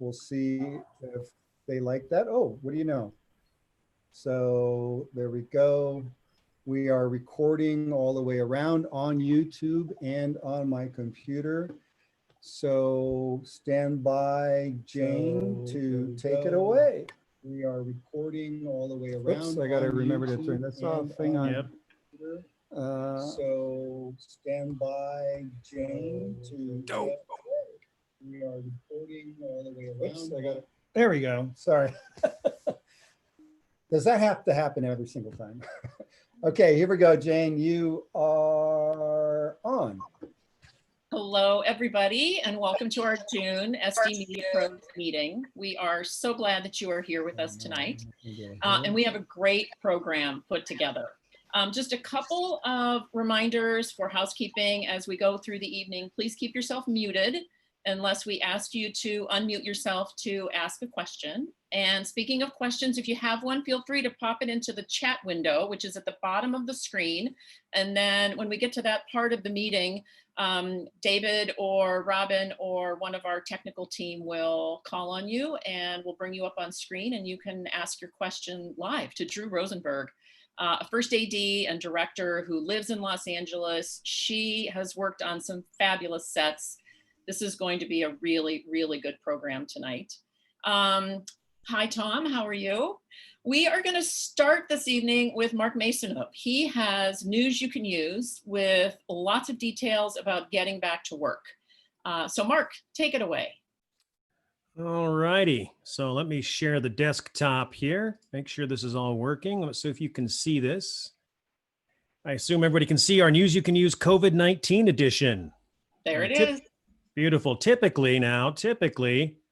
We'll see if they like that. Oh, what do you know? So there we go. We are recording all the way around on YouTube and on my computer. So stand by, Jane, to take it away. We are recording all the way around. Oops, I got to remember to turn this off. Hang on. Yep. So stand by, Jane, to take it away. We are recording all the way around. Oops, I got it. There we go. Sorry. Does that have to happen every single time? Okay, here we go, Jane. You are on. Hello, everybody, and welcome to our June SD Media Pros meeting. We are so glad that you are here with us tonight, and we have a great program put together. Just a couple of reminders for housekeeping as we go through the evening. Please keep yourself muted unless we ask you to unmute yourself to ask a question. And speaking of questions, if you have one, feel free to pop it into the chat window, which is at the bottom of the screen. And then when we get to that part of the meeting, David or Robin or one of our technical team will call on you and we'll bring you up on screen and you can ask your question live to Drew Rosenberg, a first AD and director who lives in Los Angeles. She has worked on some fabulous sets. This is going to be a really, really good program tonight. Hi, Tom, how are you? We are going to start this evening with Mark Masonhook. He has news you can use with lots of details about getting back to work. So Mark, take it away. All righty. So let me share the desktop here. Make sure this is all working. Let's see if you can see this. I assume everybody can see our news you can use COVID-19 edition. There it is. Beautiful. Typically,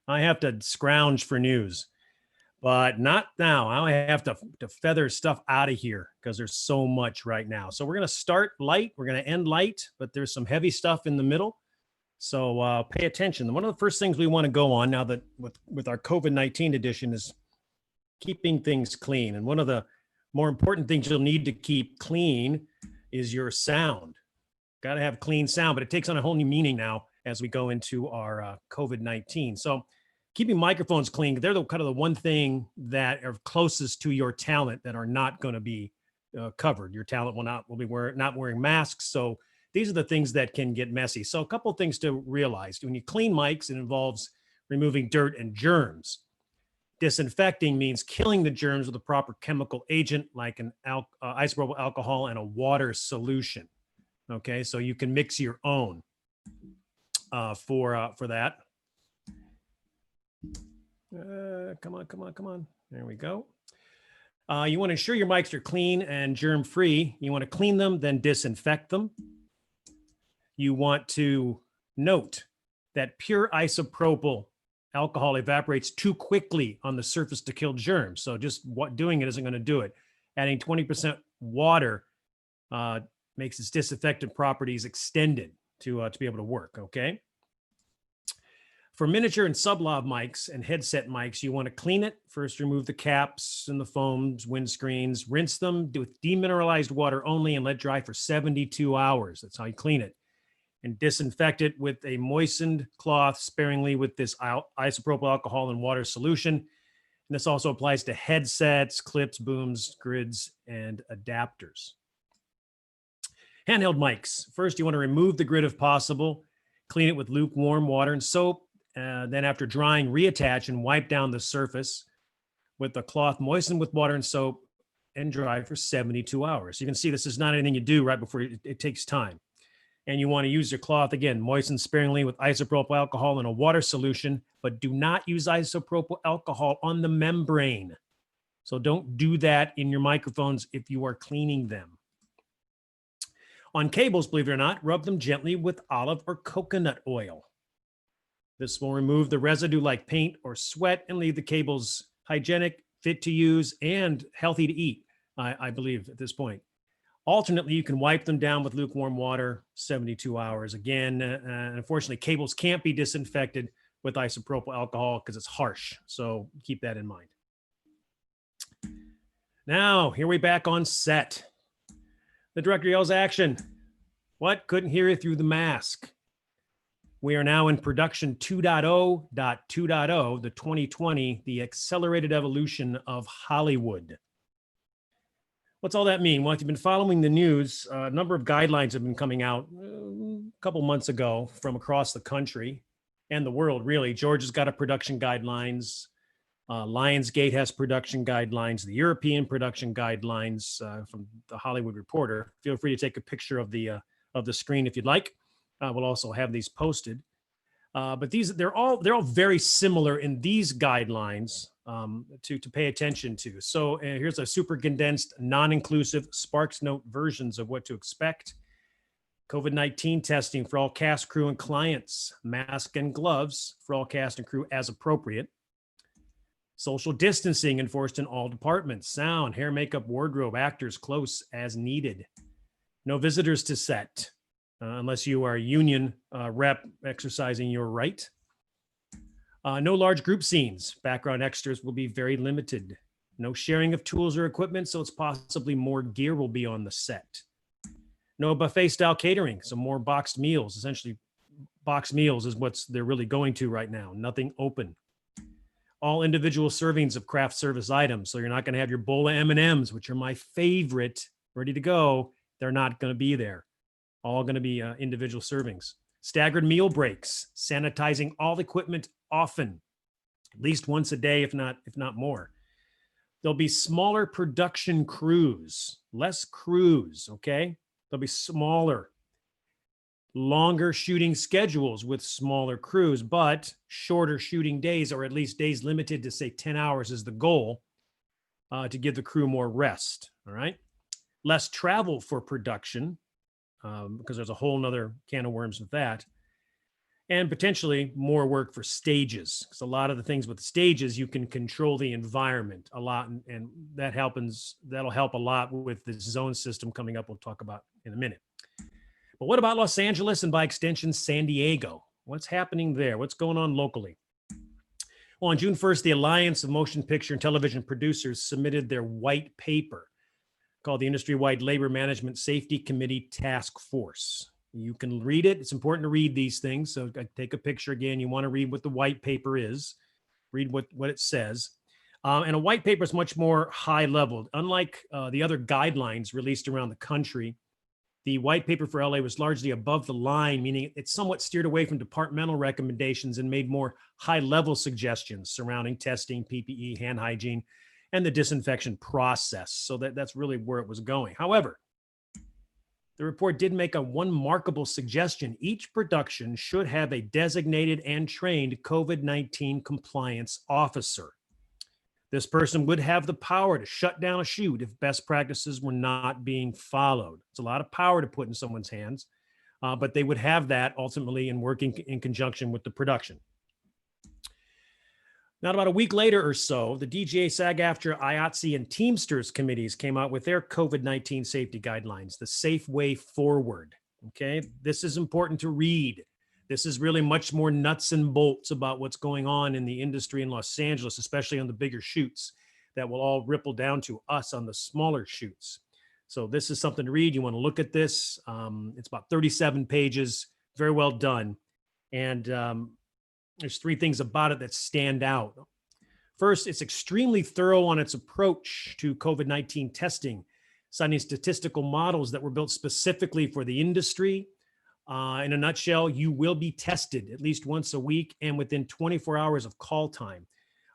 I have to scrounge for news. But not now. I have to feather stuff out of here because there's so much right now. So we're going to start light. We're going to end light, but there's some heavy stuff in the middle. So pay attention. One of the first things we want to go on now that with our COVID-19 edition is keeping things clean. And one of the more important things you'll need to keep clean is your sound. Got to have clean sound, but it takes on a whole new meaning now as we go into our COVID-19. So keeping microphones clean, they're the kind of the one thing that are closest to your talent that are not going to be covered. Your talent will be not wearing masks. So these are the things that can get messy. So a couple of things to realize. When you clean mics, it involves removing dirt and germs. Disinfecting means killing the germs with a proper chemical agent like an isopropyl alcohol and a water solution. Okay, so you can mix your own for that. Come on. There we go. You want to ensure your mics are clean and germ-free. You want to clean them, then disinfect them. You want to note that pure isopropyl alcohol evaporates too quickly on the surface to kill germs. So just doing it isn't going to do it. Adding 20% water makes its disinfectant properties extended to be able to work, okay? For miniature and sub-lav mics and headset mics, you want to clean it. First, remove the caps and the foams, windscreens, rinse them with demineralized water only and let dry for 72 hours. That's how you clean it. And disinfect it with a moistened cloth sparingly with this isopropyl alcohol and water solution. And this also applies to headsets, clips, booms, grids, and adapters. Handheld mics. First, you want to remove the grid if possible. Clean it with lukewarm water and soap. Then after drying, reattach and wipe down the surface with the cloth moistened with water and soap and dry for 72 hours. You can see this is not anything you do right before it takes time. And you want to use your cloth, again, moisten sparingly with isopropyl alcohol and a water solution, but do not use isopropyl alcohol on the membrane. So don't do that in your microphones if you are cleaning them. On cables, believe it or not, rub them gently with olive or coconut oil. This will remove the residue like paint or sweat and leave the cables hygienic, fit to use, and healthy to eat, I believe, at this point. Alternately, you can wipe them down with lukewarm water, 72 hours. Again, unfortunately, cables can't be disinfected with isopropyl alcohol because it's harsh. So keep that in mind. Now, here we back on set. The director yells action. What? Couldn't hear you through the mask. We are now in production 2.0.2.0, the 2020, the accelerated evolution of Hollywood. What's all that mean? Well, if you've been following the news, a number of guidelines have been coming out a couple months ago from across the country and the world, really. Georgia's got a production guidelines. Lionsgate has production guidelines, the European production guidelines from the Hollywood Reporter. Feel free to take a picture of the screen if you'd like. We'll also have these posted. But they're all very similar in these guidelines to pay attention to. So here's a super condensed, non-inclusive SparkNotes versions of what to expect. COVID-19 testing for all cast, crew, and clients. Mask and gloves for all cast and crew as appropriate. Social distancing enforced in all departments. Sound, hair, makeup, wardrobe, actors close as needed. No visitors to set, unless you are a union rep exercising your right. No large group scenes. Background extras will be very limited. No sharing of tools or equipment, so it's possibly more gear will be on the set. No buffet style catering, so more boxed meals. Essentially, boxed meals is what they're really going to right now. Nothing open. All individual servings of craft service items. So you're not going to have your bowl of M&Ms, which are my favorite, ready to go. They're not going to be there. All going to be individual servings. Staggered meal breaks. Sanitizing all equipment often, at least once a day, if not more. There'll be smaller production crews, less crews, okay? They'll be smaller. Longer shooting schedules with smaller crews, but shorter shooting days, or at least days limited to, say, 10 hours is the goal to give the crew more rest, all right? Less travel for production, because there's a whole nother can of worms with that. And potentially more work for stages, because a lot of the things with stages, you can control the environment a lot, and that'll help a lot with the zone system coming up, we'll talk about in a minute. But what about Los Angeles and by extension, San Diego? What's happening there? What's going on locally? Well, on June 1st, the Alliance of Motion Picture and Television Producers submitted their white paper called the Industry-Wide Labor Management Safety Committee Task Force. You can read it. It's important to read these things. So take a picture again. You want to read what the white paper is, read what it says. And a white paper is much more high level. Unlike the other guidelines released around the country, the white paper for LA was largely above the line, meaning it somewhat steered away from departmental recommendations and made more high-level suggestions surrounding testing, PPE, hand hygiene, and the disinfection process. So that's really where it was going. However, the report did make one markable suggestion. Each production should have a designated and trained COVID-19 compliance officer. This person would have the power to shut down a shoot if best practices were not being followed. It's a lot of power to put in someone's hands, but they would have that ultimately in working in conjunction with the production. Now, about a week later or so, the DGA, SAG-AFTRA, IATSE, and Teamsters committees came out with their COVID-19 safety guidelines, the safe way forward. Okay, this is important to read. This is really much more nuts and bolts about what's going on in the industry in Los Angeles, especially on the bigger shoots that will all ripple down to us on the smaller shoots. So this is something to read. You want to look at this. It's about 37 pages, very well done. And there's three things about it that stand out. First, it's extremely thorough on its approach to COVID-19 testing, citing statistical models that were built specifically for the industry. In a nutshell, you will be tested at least once a week and within 24 hours of call time.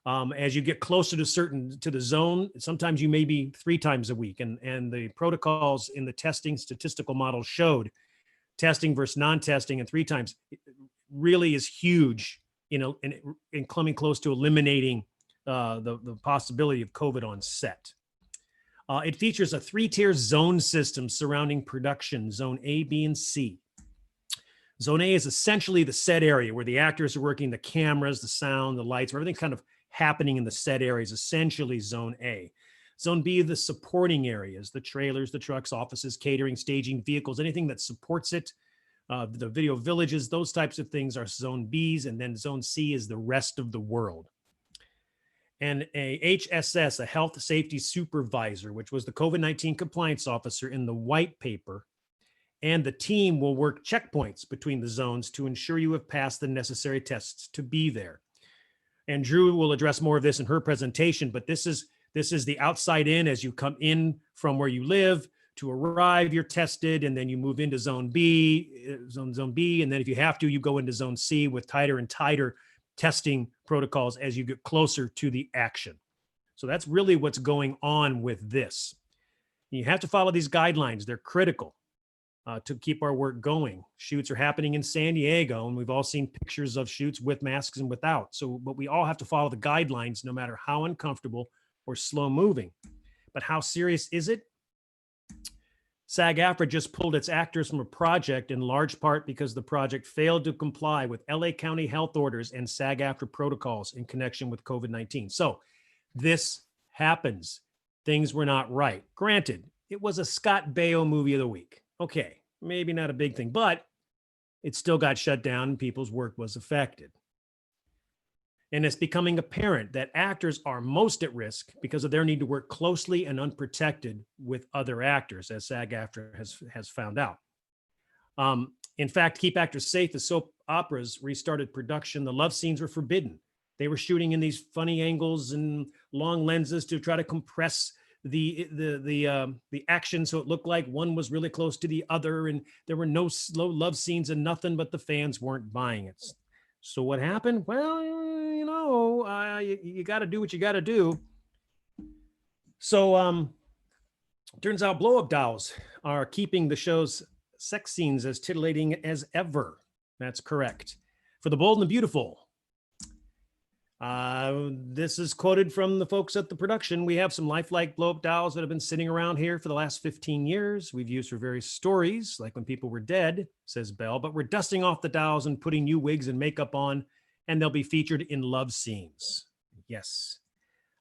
As you get closer to the zone, sometimes you may be 3 times a week. And the protocols in the testing statistical model showed testing versus non-testing and 3 times really is huge, in coming close to eliminating the possibility of COVID on set. It features a 3-tier zone system surrounding production, zone A, B, and C. Zone A is essentially the set area where the actors are working, the cameras, the sound, the lights, everything kind of happening in the set area is essentially zone A. Zone B, the supporting areas, the trailers, the trucks, offices, catering, staging, vehicles, anything that supports it, the video villages, those types of things are zone Bs, and then zone C is the rest of the world. And a HSS, a health safety supervisor, which was the COVID-19 compliance officer in the white paper, and the team will work checkpoints between the zones to ensure you have passed the necessary tests to be there. And Drew will address more of this in her presentation, but this is the outside in. As you come in from where you live to arrive, you're tested, and then you move into zone B, zone B, and then if you have to, you go into zone C with tighter and tighter testing protocols as you get closer to the action. So that's really what's going on with this. You have to follow these guidelines. They're critical to keep our work going. Shoots are happening in San Diego, and we've all seen pictures of shoots with masks and without. So, but we all have to follow the guidelines, no matter how uncomfortable or slow moving. But how serious is it? SAG-AFTRA just pulled its actors from a project in large part because the project failed to comply with LA County health orders and SAG-AFTRA protocols in connection with COVID-19. So this happens. Things were not right. Granted, it was a Scott Baio movie of the week. Okay, maybe not a big thing, but it still got shut down and people's work was affected. And it's becoming apparent that actors are most at risk because of their need to work closely and unprotected with other actors, as SAG-AFTRA has found out. In fact, to keep actors safe, as soap operas restarted production, the love scenes were forbidden. They were shooting in these funny angles and long lenses to try to compress the action so it looked like one was really close to the other, and there were no slow love scenes and nothing, but the fans weren't buying it. So what happened? Well, you got to do what you got to do. So turns out blow-up dolls are keeping the show's sex scenes as titillating as ever. That's correct. For the bold and the beautiful. This is quoted from the folks at the production. We have some lifelike blow-up dolls that have been sitting around here for the last 15 years. We've used for various stories, like when people were dead, says Belle, but we're dusting off the dolls and putting new wigs and makeup on, and they'll be featured in love scenes. Yes.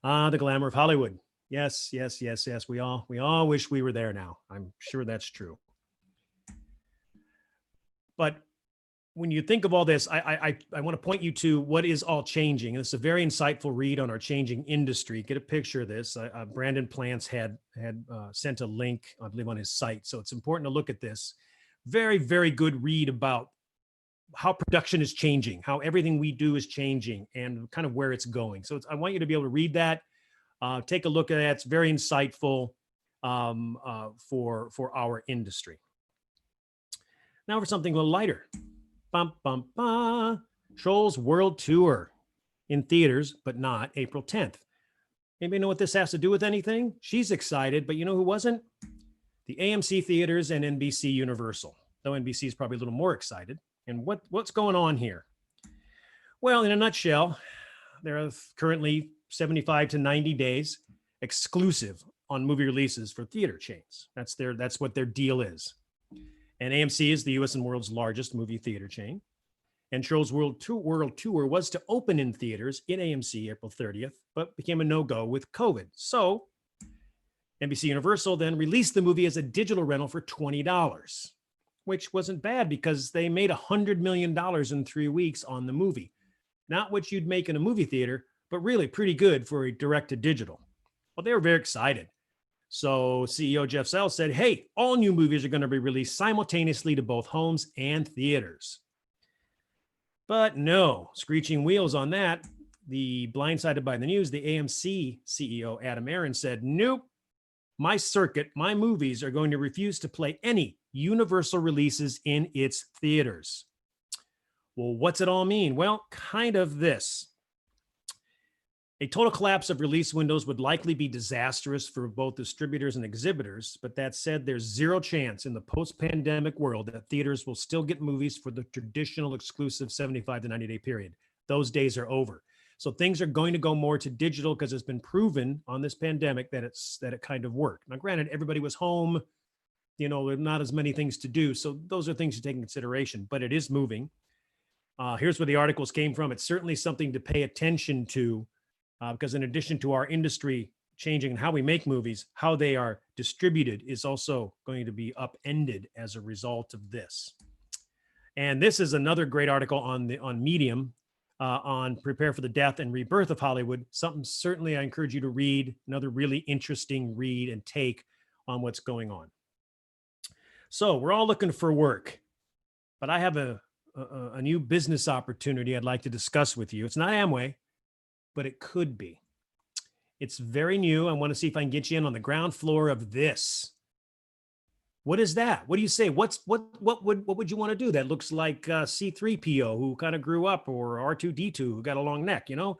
The glamour of Hollywood. Yes, yes, yes, yes. We all wish we were there now. I'm sure that's true. But when you think of all this, I want to point you to what is all changing. And it's a very insightful read on our changing industry. Get a picture of this. Brandon Plants had sent a link, I believe, on his site. So it's important to look at this. Very, very good read about how production is changing, how everything we do is changing, and kind of where it's going. So I want you to be able to read that. Take a look at that. It's very insightful for our industry. Now for something a little lighter. Bum, bum, bum. Trolls World Tour in theaters, but not April 10th. Anybody know what this has to do with anything? She's excited, but you know who wasn't? The AMC theaters and NBC Universal, though NBC is probably a little more excited. And what's going on here? Well, in a nutshell, there are currently 75 to 90 days exclusive on movie releases for theater chains. That's what their deal is. And AMC is the US and world's largest movie theater chain. And Trolls World Tour was to open in theaters in AMC April 30th, but became a no-go with COVID. So NBC Universal then released the movie as a digital rental for $20, which wasn't bad because they made $100 million in 3 weeks on the movie. Not what you'd make in a movie theater, but really pretty good for a direct-to-digital. Well, they were very excited. So CEO Jeff Sell said, hey, all new movies are going to be released simultaneously to both homes and theaters. But no, screeching wheels on that. The blindsided by the news, the AMC CEO Adam Aron said, nope, my circuit, my movies are going to refuse to play any Universal releases in its theaters. Well, what's it all mean? Well, kind of this. A total collapse of release windows would likely be disastrous for both distributors and exhibitors, but that said, there's zero chance in the post-pandemic world that theaters will still get movies for the traditional exclusive 75 to 90-day period. Those days are over. So things are going to go more to digital because it's been proven on this pandemic that it kind of worked. Now, granted, everybody was home, not as many things to do. So those are things to take in consideration, but it is moving. Here's where the articles came from. It's certainly something to pay attention to. Because in addition to our industry changing and how we make movies, how they are distributed is also going to be upended as a result of this. And this is another great article on Medium on Prepare for the Death and Rebirth of Hollywood. Something certainly I encourage you to read. Another really interesting read and take on what's going on. So we're all looking for work, but I have a new business opportunity I'd like to discuss with you. It's not Amway, but it could be. It's very new. I want to see if I can get you in on the ground floor of this. What is that? What do you say? What would you want to do? That looks like C3PO who kind of grew up, or R2D2 who got a long neck, you know?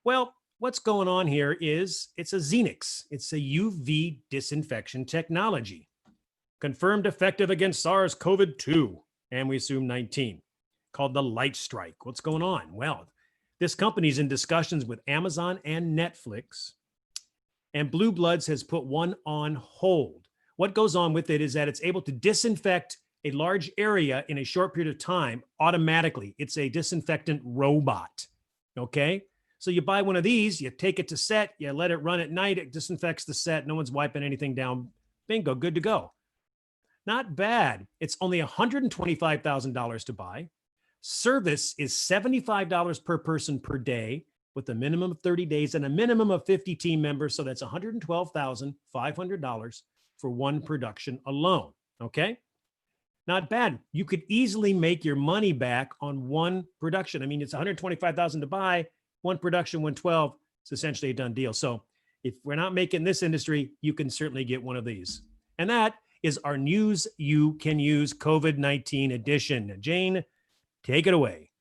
Well, what's going on here is it's a Xenix. It's a UV disinfection technology. Confirmed effective against SARS-CoV-2, and we assume 19, called the Light Strike. What's going on? Well, this company's in discussions with Amazon and Netflix, and Blue Bloods has put one on hold. What goes on with it is that it's able to disinfect a large area in a short period of time automatically. It's a disinfectant robot, okay? So you buy one of these, you take it to set, you let it run at night, it disinfects the set, no one's wiping anything down. Bingo, good to go. Not bad. It's only $125,000 to buy. Service is $75 per person per day with a minimum of 30 days and a minimum of 50 team members. So that's $112,500 for one production alone. Okay. Not bad. You could easily make your money back on one production. I mean, it's $125,000 to buy, one production, 112. It's essentially a done deal. So if we're not making this industry, you can certainly get one of these. And that is our News You Can Use COVID-19 edition. Jane, take it away.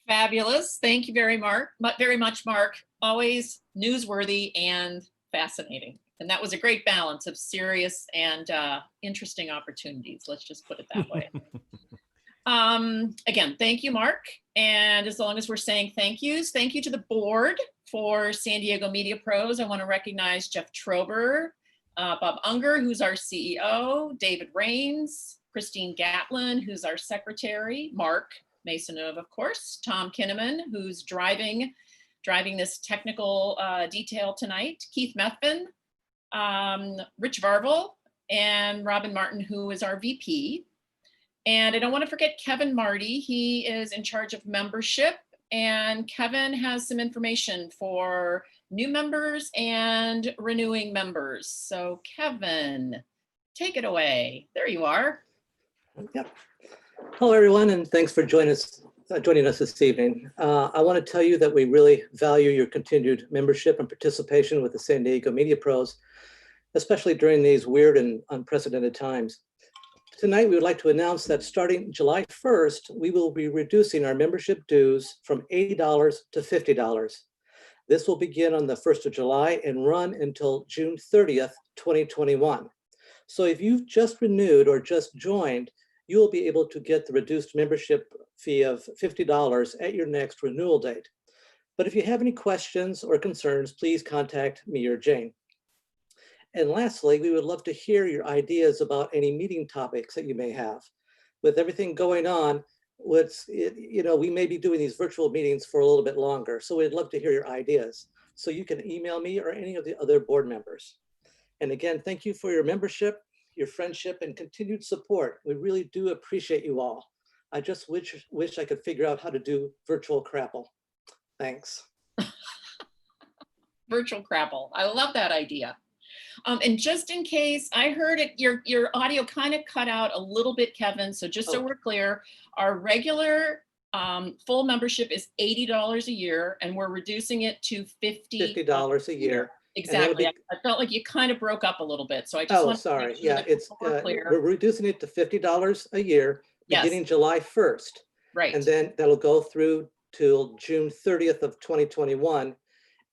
Fabulous. Thank you very much, Mark. Always newsworthy and fascinating. And that was a great balance of serious and interesting opportunities. Let's just put it that way. Again, thank you, Mark. And as long as we're saying thank you to the board for San Diego Media Pros. I want to recognize Jeff Trober, Bob Unger, who's our CEO, David Rains, Christine Gatlin, who's our secretary, Mark Masonov, of course, Tom Kinnaman, who's driving this technical detail tonight, Keith Methvin, Rich Varvel, and Robin Martin, who is our VP. And I don't want to forget Kevin Marty. He is in charge of membership, and Kevin has some information for new members and renewing members. So Kevin, take it away. There you are. Yep. Hello, everyone, and thanks for joining us this evening. I want to tell you that we really value your continued membership and participation with the San Diego Media Pros, especially during these weird and unprecedented times. Tonight, we would like to announce that starting July 1st, we will be reducing our membership dues from $80 to $50. This will begin on the 1st of July and run until June 30th, 2021. So if you've just renewed or just joined, you will be able to get the reduced membership fee of $50 at your next renewal date. But if you have any questions or concerns, please contact me or Jane. And lastly, we would love to hear your ideas about any meeting topics that you may have. With everything going on, we may be doing these virtual meetings for a little bit longer, so we'd love to hear your ideas. So you can email me or any of the other board members. And again, thank you for your membership, your friendship, and continued support. We really do appreciate you all. I just wish I could figure out how to do virtual crapple. Thanks. Virtual crapple. I love that idea. And just in case, I heard it, your audio kind of cut out a little bit, Kevin. So just so we're clear, our regular full membership is $80 a year, and we're reducing it to $50 a year. Exactly. I felt like you kind of broke up a little bit. So I just want to make sure that we're reducing it to $50 a year beginning July 1st. Right. And then that'll go through till June 30th of 2021.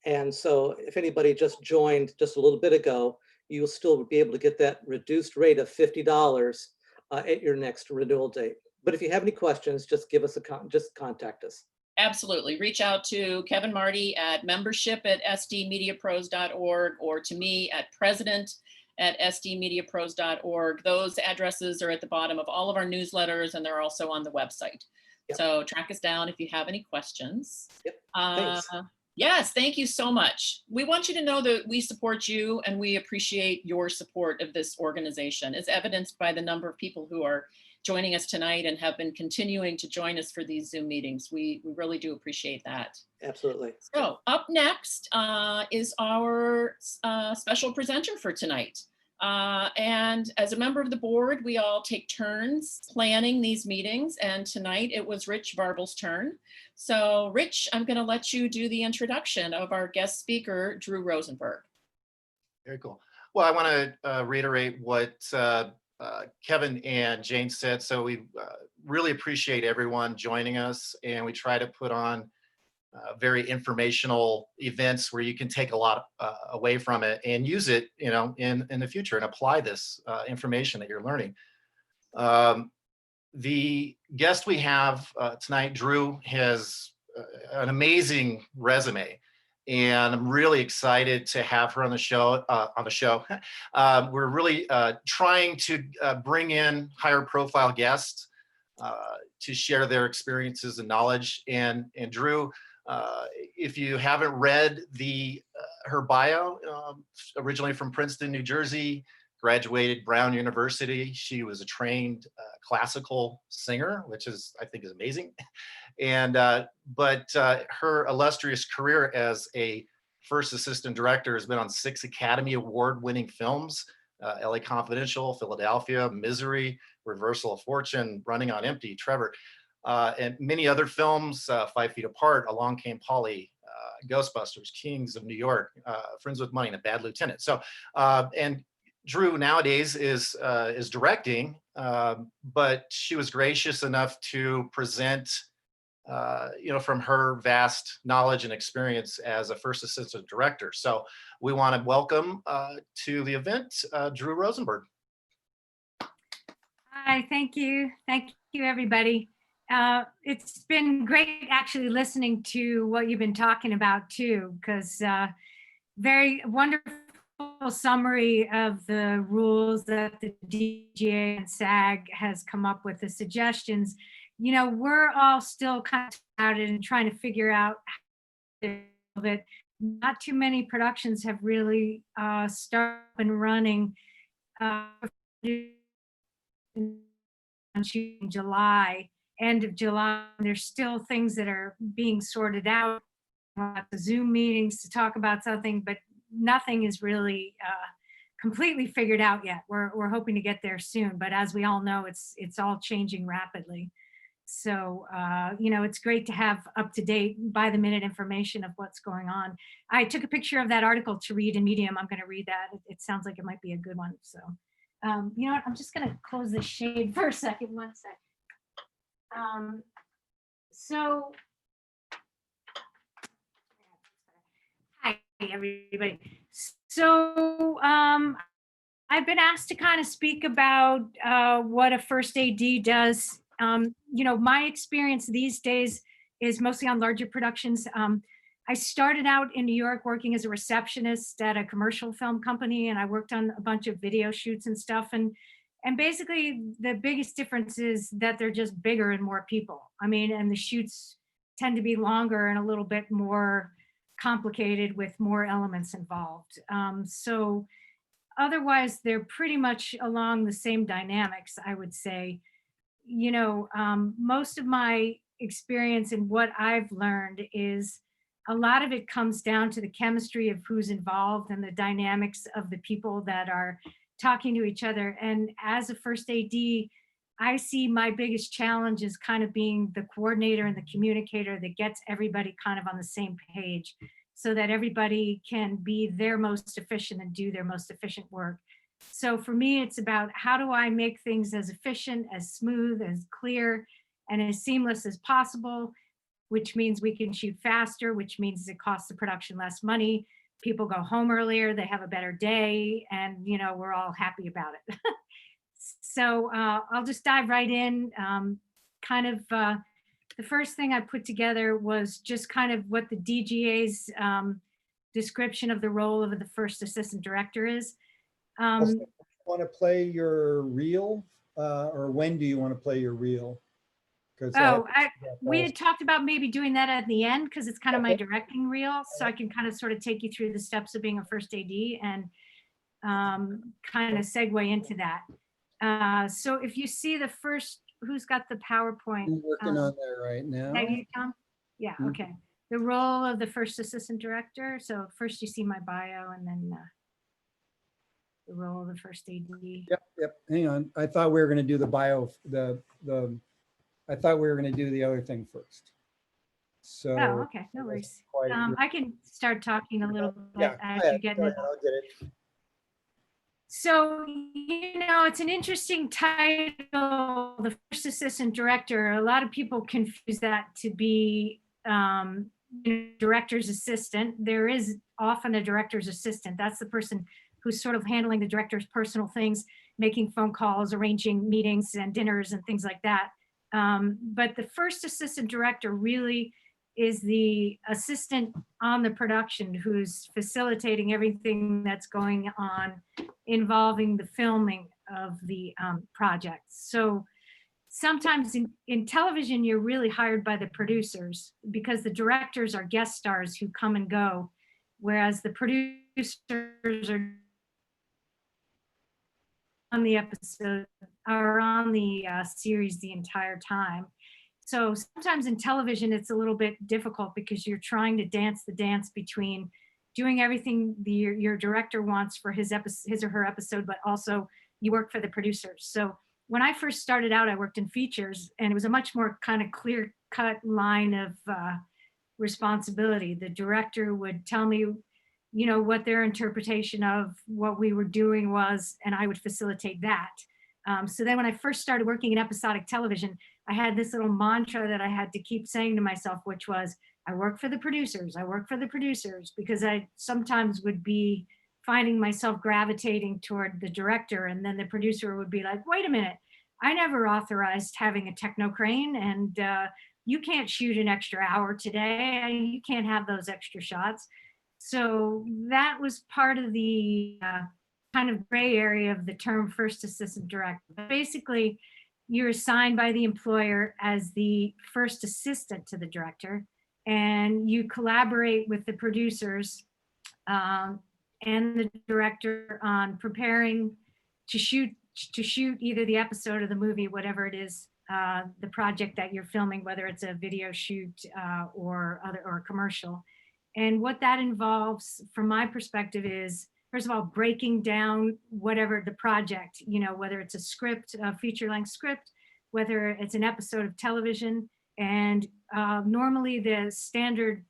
And so if anybody just joined just a little bit ago, you'll still be able to get that reduced rate of $50 at your next renewal date. But if you have any questions, just give us just contact us. Absolutely. Reach out to Kevin Marty at membership@sdmediapros.org or to me at president@sdmediapros.org. Those addresses are at the bottom of all of our newsletters, and they're also on the website. Yep. So track us down if you have any questions. Yep. Thanks. Yes, thank you so much. We want you to know that we support you and we appreciate your support of this organization, as evidenced by the number of people who are joining us tonight and have been continuing to join us for these Zoom meetings. We really do appreciate that. Absolutely. So up next is our special presenter for tonight. And as a member of the board, we all take turns planning these meetings. And tonight it was Rich Barbel's turn. So Rich, I'm going to let you do the introduction of our guest speaker, Drew Rosenberg. Very cool. Well, I want to reiterate what Kevin and Jane said. So we really appreciate everyone joining us, and we try to put on very informational events where you can take a lot away from it and use it, you know, in the future and apply this information that you're learning. The guest we have tonight, Drew, has an amazing resume, and I'm really excited to have her on the show. We're really trying to bring in higher profile guests to share their experiences and knowledge. And Drew, if you haven't read her bio, originally from Princeton, New Jersey, graduated Brown University. She was a trained classical singer, which I think is amazing. And but her illustrious career as a first assistant director has been on 6 Academy Award winning films: LA Confidential, Philadelphia, Misery, Reversal of Fortune, Running on Empty, Trevor, and many other films, 5 Feet Apart, Along Came Polly, Ghostbusters, Kings of New York, Friends with Money, and The Bad Lieutenant. So, and Drew nowadays is directing, but she was gracious enough to present, you know, from her vast knowledge and experience as a first assistant director. So we want to welcome to the event, Drew Rosenberg. Hi, thank you. Thank you, everybody. It's been great actually listening to what you've been talking about too, because very wonderful summary of the rules that the DGA and SAG has come up with, the suggestions. You know, we're all still kind of out and trying to figure out that not too many productions have really started and running in July, end of July. There's still things that are being sorted out, the Zoom meetings to talk about something, but nothing is really completely figured out yet. We're hoping to get there soon, but as we all know, it's all changing rapidly. So, you know, it's great to have up-to-date, by-the-minute information of what's going on. I took a picture of that article to read in Medium. I'm going to read that. It sounds like it might be a good one. So, you know what? I'm just going to close the shade for a second. One sec. So, hi, everybody. So, I've been asked to kind of speak about what a first AD does. You know, my experience these days is mostly on larger productions. I started out in New York working as a receptionist at a commercial film company, and I worked on a bunch of video shoots and stuff. And basically the biggest difference is that they're just bigger and more people. I mean, and the shoots tend to be longer and a little bit more complicated with more elements involved. So otherwise, they're pretty much along the same dynamics, I would say. You know, most of my experience and what I've learned is a lot of it comes down to the chemistry of who's involved and the dynamics of the people that are talking to each other. And as a first AD, I see my biggest challenge is kind of being the coordinator and the communicator that gets everybody kind of on the same page so that everybody can be their most efficient and do their most efficient work. So for me, it's about how do I make things as efficient, as smooth, as clear, and as seamless as possible, which means we can shoot faster, which means it costs the production less money. People go home earlier, they have a better day, and you know, we're all happy about it. So I'll just dive right in. The first thing I put together was just kind of what the DGA's description of the role of the first assistant director is. Want to play your reel, or when do you want to play your reel? We had talked about maybe doing that at the end because it's kind of my directing reel, so I can kind of sort of take you through the steps of being a first AD and kind of segue into that. So if you see the first, who's got the PowerPoint? I'm working on that right now. That you, Tom? Yeah, okay. The role of the first assistant director. So first you see my bio and then the role of the first AD. Yep. Hang on. I thought we were going to do I thought we were going to do the other thing first. So. Oh, okay, no worries. I can start talking a little bit as you're getting it. I'll get it. So, it's an interesting title, the first assistant director. A lot of people confuse that to be director's assistant. There is often a director's assistant. That's the person who's sort of handling the director's personal things, making phone calls, arranging meetings and dinners and things like that. But the first assistant director really is the assistant on the production who's facilitating everything that's going on involving the filming of the project. So sometimes in television, you're really hired by the producers because the directors are guest stars who come and go, whereas the producers are on the episode, are on the series the entire time. So sometimes in television, it's a little bit difficult because you're trying to dance the dance between doing everything your director wants for his or her episode, but also you work for the producers. So when I first started out, I worked in features, and it was a much more kind of clear-cut line of responsibility. The director would tell me, what their interpretation of what we were doing was, and I would facilitate that. So then when I first started working in episodic television, I had this little mantra that I had to keep saying to myself, which was, I work for the producers, I work for the producers, because I sometimes would be finding myself gravitating toward the director, and then the producer would be like, wait a minute, I never authorized having a techno crane, and you can't shoot an extra hour today, you can't have those extra shots. So that was part of the kind of gray area of the term first assistant director. But basically, you're assigned by the employer as the first assistant to the director, and you collaborate with the producers and the director on preparing to shoot either the episode or the movie, whatever it is, the project that you're filming, whether it's a video shoot or a commercial. And what that involves, from my perspective, is, first of all, breaking down whatever the project, whether it's a script, a feature-length script, whether it's an episode of television. And normally the standard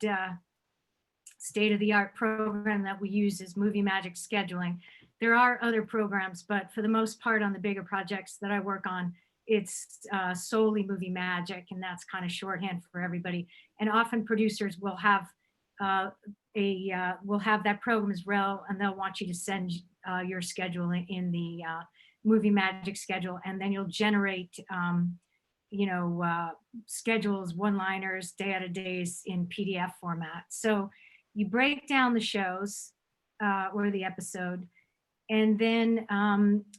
state-of-the-art program that we use is Movie Magic scheduling. There are other programs, but for the most part on the bigger projects that I work on, it's solely Movie Magic, and that's kind of shorthand for everybody. And often producers will have that program as well, and they'll want you to send your schedule in the Movie Magic schedule, and then you'll generate schedules, one-liners, day-out-of-days in PDF format. So you break down the shows or the episode, and then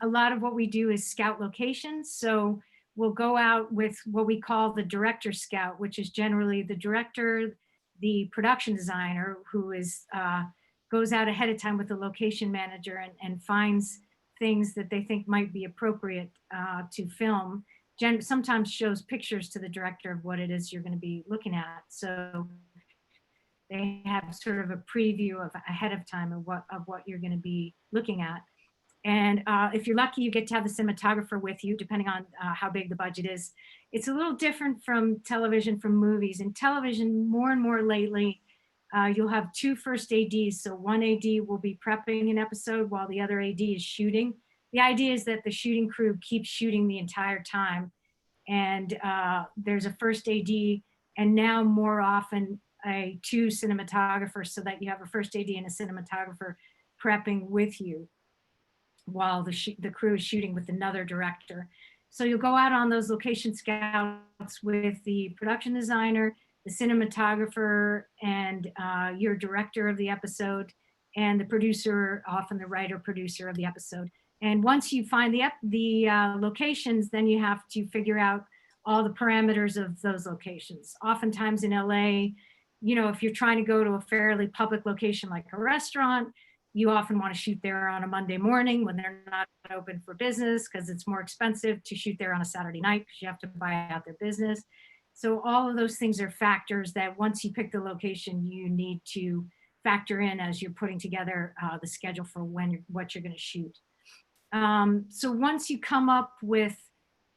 a lot of what we do is scout locations. So we'll go out with what we call the director scout, which is generally the director, the production designer, who goes out ahead of time with the location manager and finds things that they think might be appropriate to film. Sometimes shows pictures to the director of what it is you're going to be looking at. So they have sort of a preview of ahead of time of what you're going to be looking at. And if you're lucky, you get to have the cinematographer with you, depending on how big the budget is. It's a little different from television, from movies. In television, more and more lately, you'll have two first ADs. So one AD will be prepping an episode while the other AD is shooting. The idea is that the shooting crew keeps shooting the entire time. And there's a first AD, and now more often two cinematographers, so that you have a first AD and a cinematographer prepping with you while the crew is shooting with another director. So you'll go out on those location scouts with the production designer, the cinematographer, and your director of the episode, and the producer, often the writer-producer of the episode. And once you find the locations, then you have to figure out all the parameters of those locations. Oftentimes in LA, if you're trying to go to a fairly public location like a restaurant, you often want to shoot there on a Monday morning when they're not open for business, because it's more expensive to shoot there on a Saturday night because you have to buy out their business. So all of those things are factors that once you pick the location, you need to factor in as you're putting together the schedule for what you're going to shoot. So once you come up with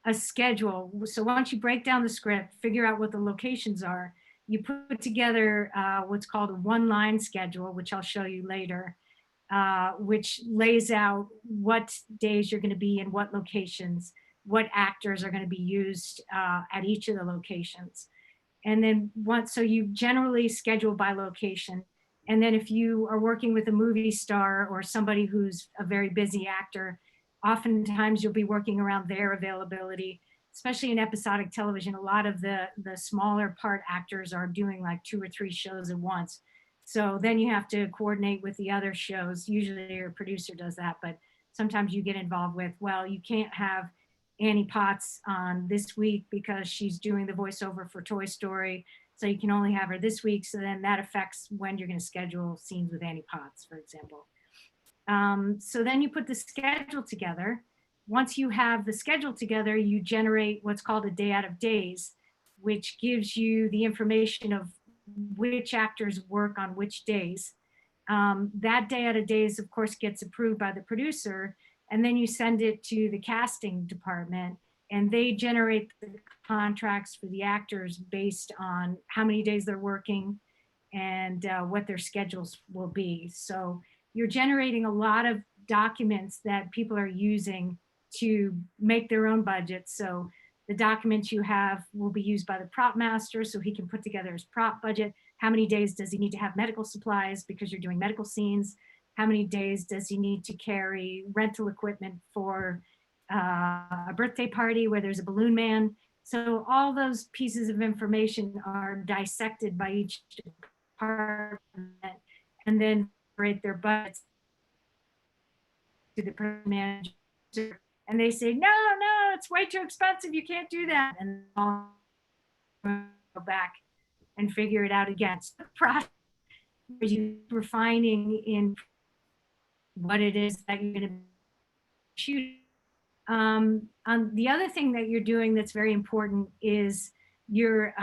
a schedule, so once you break down the script, figure out what the locations are, you put together what's called a one-line schedule, which I'll show you later, which lays out what days you're going to be in what locations, what actors are going to be used at each of the locations. And then so you generally schedule by location. And then if you are working with a movie star or somebody who's a very busy actor, oftentimes you'll be working around their availability, especially in episodic television. A lot of the smaller part actors are doing like 2 or 3 shows at once. So then you have to coordinate with the other shows. Usually your producer does that, but sometimes you get involved with, well, you can't have Annie Potts on this week because she's doing the voiceover for Toy Story. So you can only have her this week. So then that affects when you're going to schedule scenes with Annie Potts, for example. So then you put the schedule together. Once you have the schedule together, you generate what's called a day out of days, which gives you the information of which actors work on which days. That day out of days, of course, gets approved by the producer, and then you send it to the casting department, and they generate the contracts for the actors based on how many days they're working and what their schedules will be. So you're generating a lot of documents that people are using to make their own budgets. So the documents you have will be used by the prop master so he can put together his prop budget. How many days does he need to have medical supplies because you're doing medical scenes? How many days does he need to carry rental equipment for a birthday party where there's a balloon man? So all those pieces of information are dissected by each department and then create their budgets to the manager. And they say, no, it's way too expensive. You can't do that. And I'll go back and figure it out again. So the process where you're refining in what it is that you're going to shoot. The other thing that you're doing that's very important is you're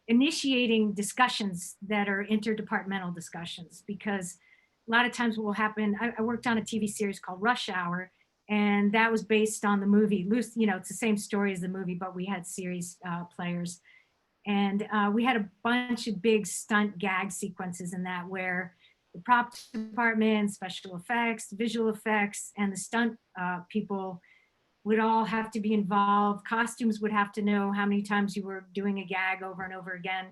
initiating discussions that are interdepartmental discussions, because a lot of times what will happen, I worked on a TV series called Rush Hour, and that was based on the movie. It's the same story as the movie, but we had series players. And we had a bunch of big stunt gag sequences in that where the prop department, special effects, visual effects, and the stunt people would all have to be involved. Costumes would have to know how many times you were doing a gag over and over again.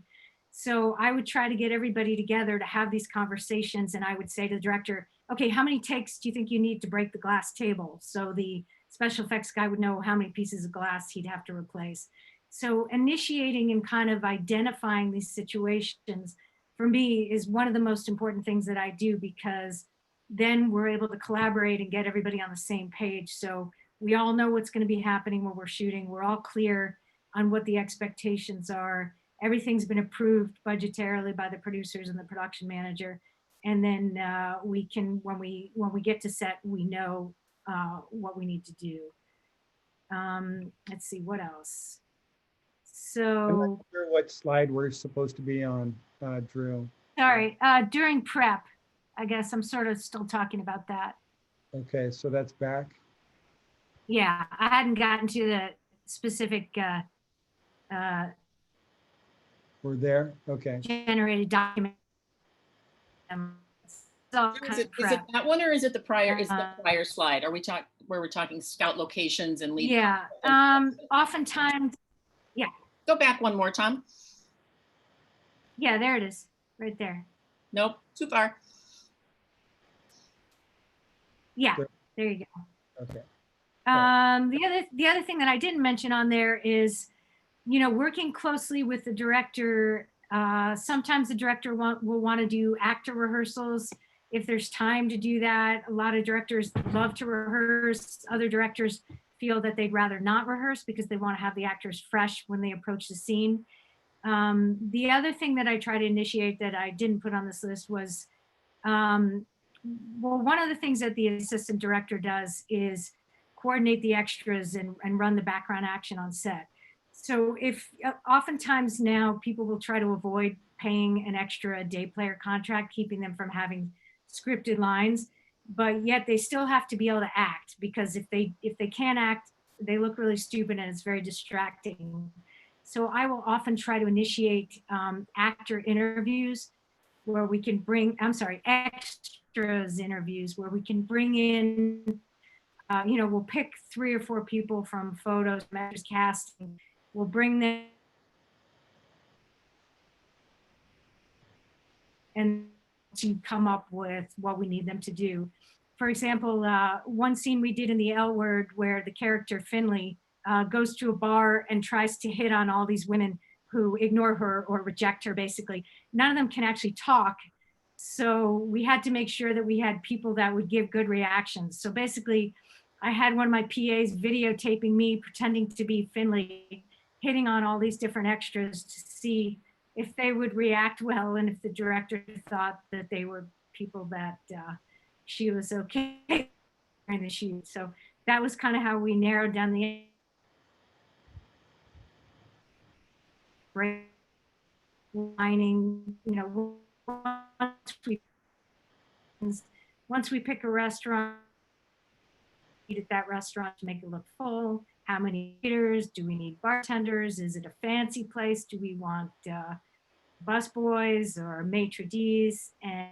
So I would try to get everybody together to have these conversations, and I would say to the director, okay, how many takes do you think you need to break the glass table? So the special effects guy would know how many pieces of glass he'd have to replace. So initiating and kind of identifying these situations for me is one of the most important things that I do, because then we're able to collaborate and get everybody on the same page. So we all know what's going to be happening when we're shooting. We're all clear on what the expectations are. Everything's been approved budgetarily by the producers and the production manager. And then we can, when we get to set, we know what we need to do. Let's see, what else? I'm not So, sure what slide we're supposed to be on, Drew. sorry, during prep, I guess I'm sort of still talking about that. Okay, so that's back. Yeah, I hadn't gotten to the specific We're there. Okay. generated document. So Is it that one, or is it the prior? Is the prior slide? Are we where we're talking scout locations and lead? Yeah, oftentimes, yeah. Go back one more, Tom. Yeah, there it is, right there. Nope, too far. Yeah, there you go. Okay. The other thing that I didn't mention on there is, working closely with the director. Sometimes the director will want to do actor rehearsals if there's time to do that. A lot of directors love to rehearse. Other directors feel that they'd rather not rehearse because they want to have the actors fresh when they approach the scene. The other thing that I try to initiate that I didn't put on this list was, one of the things that the assistant director does is coordinate the extras and run the background action on set. So if oftentimes now people will try to avoid paying an extra day player contract, keeping them from having scripted lines. but yet they still have to be able to act, because if they can't act, they look really stupid and it's very distracting. So I will often try to initiate actor interviews where we can bring, I'm sorry, extras interviews where we can bring in, we'll pick 3 or 4 people from photos, from actors casting. We'll bring them and to come up with what we need them to do. For example, one scene we did in the L Word where the character Finley goes to a bar and tries to hit on all these women who ignore her or reject her, basically. None of them can actually talk. So we had to make sure that we had people that would give good reactions. So basically, I had one of my PAs videotaping me pretending to be Finley, hitting on all these different extras to see if they would react well and if the director thought that they were people that she was okay during the shoot. So that was kind of how we narrowed down the lining, once we pick a restaurant, eat at that restaurant to make it look full. How many waiters? Do we need bartenders? Is it a fancy place? Do we want busboys or maitre d's? And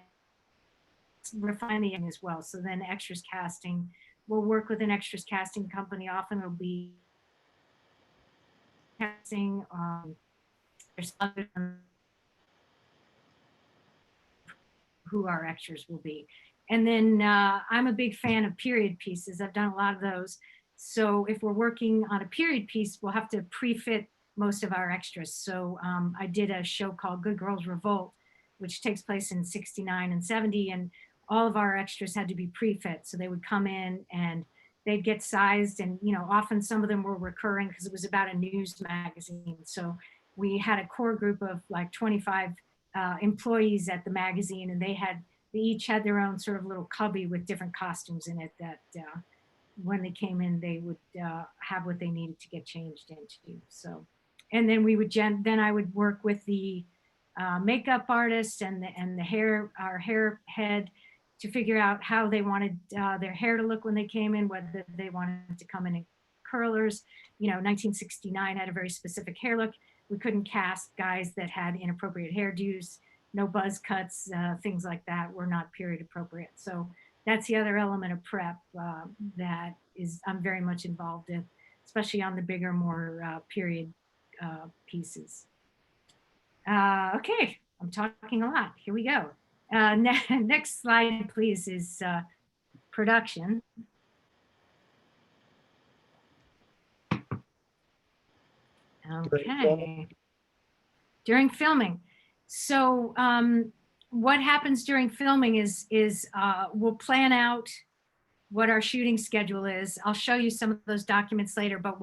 refine the end as well. So then extras casting, we'll work with an extras casting company. Often it'll be casting. There's other who our extras will be. And then I'm a big fan of period pieces. I've done a lot of those. So if we're working on a period piece, we'll have to pre-fit most of our extras. So I did a show called Good Girls Revolt, which takes place in 69 and 70. And all of our extras had to be pre-fit. So they would come in and they'd get sized. And, often some of them were recurring because it was about a news magazine. So we had a core group of like 25 employees at the magazine, and they each had their own sort of little cubby with different costumes in it that when they came in, they would have what they needed to get changed into. So, and then then I would work with the makeup artist and our hair head to figure out how they wanted their hair to look when they came in, whether they wanted to come in curlers. 1969 had a very specific hair look. We couldn't cast guys that had inappropriate hairdos, no buzz cuts, things like that were not period appropriate. So that's the other element of prep that I'm very much involved in, especially on the bigger, more period pieces. Okay, I'm talking a lot. Here we go. Next slide, please, is production. Okay. During filming. So what happens during filming is we'll plan out what our shooting schedule is. I'll show you some of those documents later, but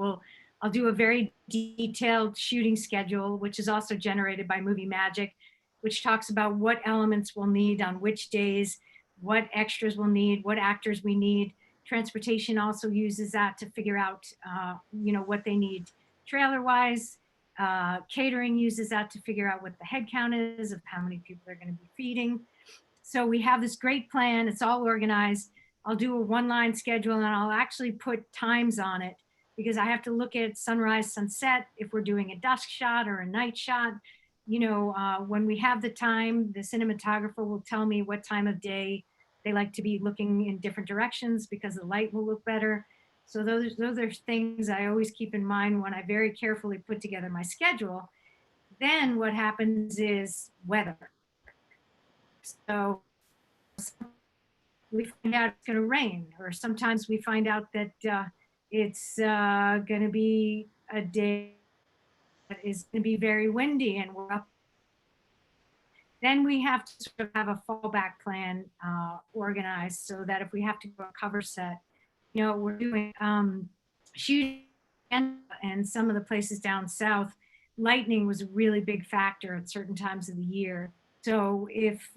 I'll do a very detailed shooting schedule, which is also generated by Movie Magic, which talks about what elements we'll need on which days, what extras we'll need, what actors we need. Transportation also uses that to figure out, what they need trailer-wise. Catering uses that to figure out what the head count is of how many people they're going to be feeding. So we have this great plan. It's all organized. I'll do a one-line schedule and I'll actually put times on it because I have to look at sunrise, sunset, if we're doing a dusk shot or a night shot. When we have the time, the cinematographer will tell me what time of day they like to be looking in different directions because the light will look better. So those are things I always keep in mind when I very carefully put together my schedule. Then what happens is weather. So we find out it's going to rain, or sometimes we find out that it's going to be a day that is going to be very windy and we're up. Then we have to sort of have a fallback plan organized so that if we have to go a cover set, we're doing shooting and some of the places down south, lightning was a really big factor at certain times of the year. So if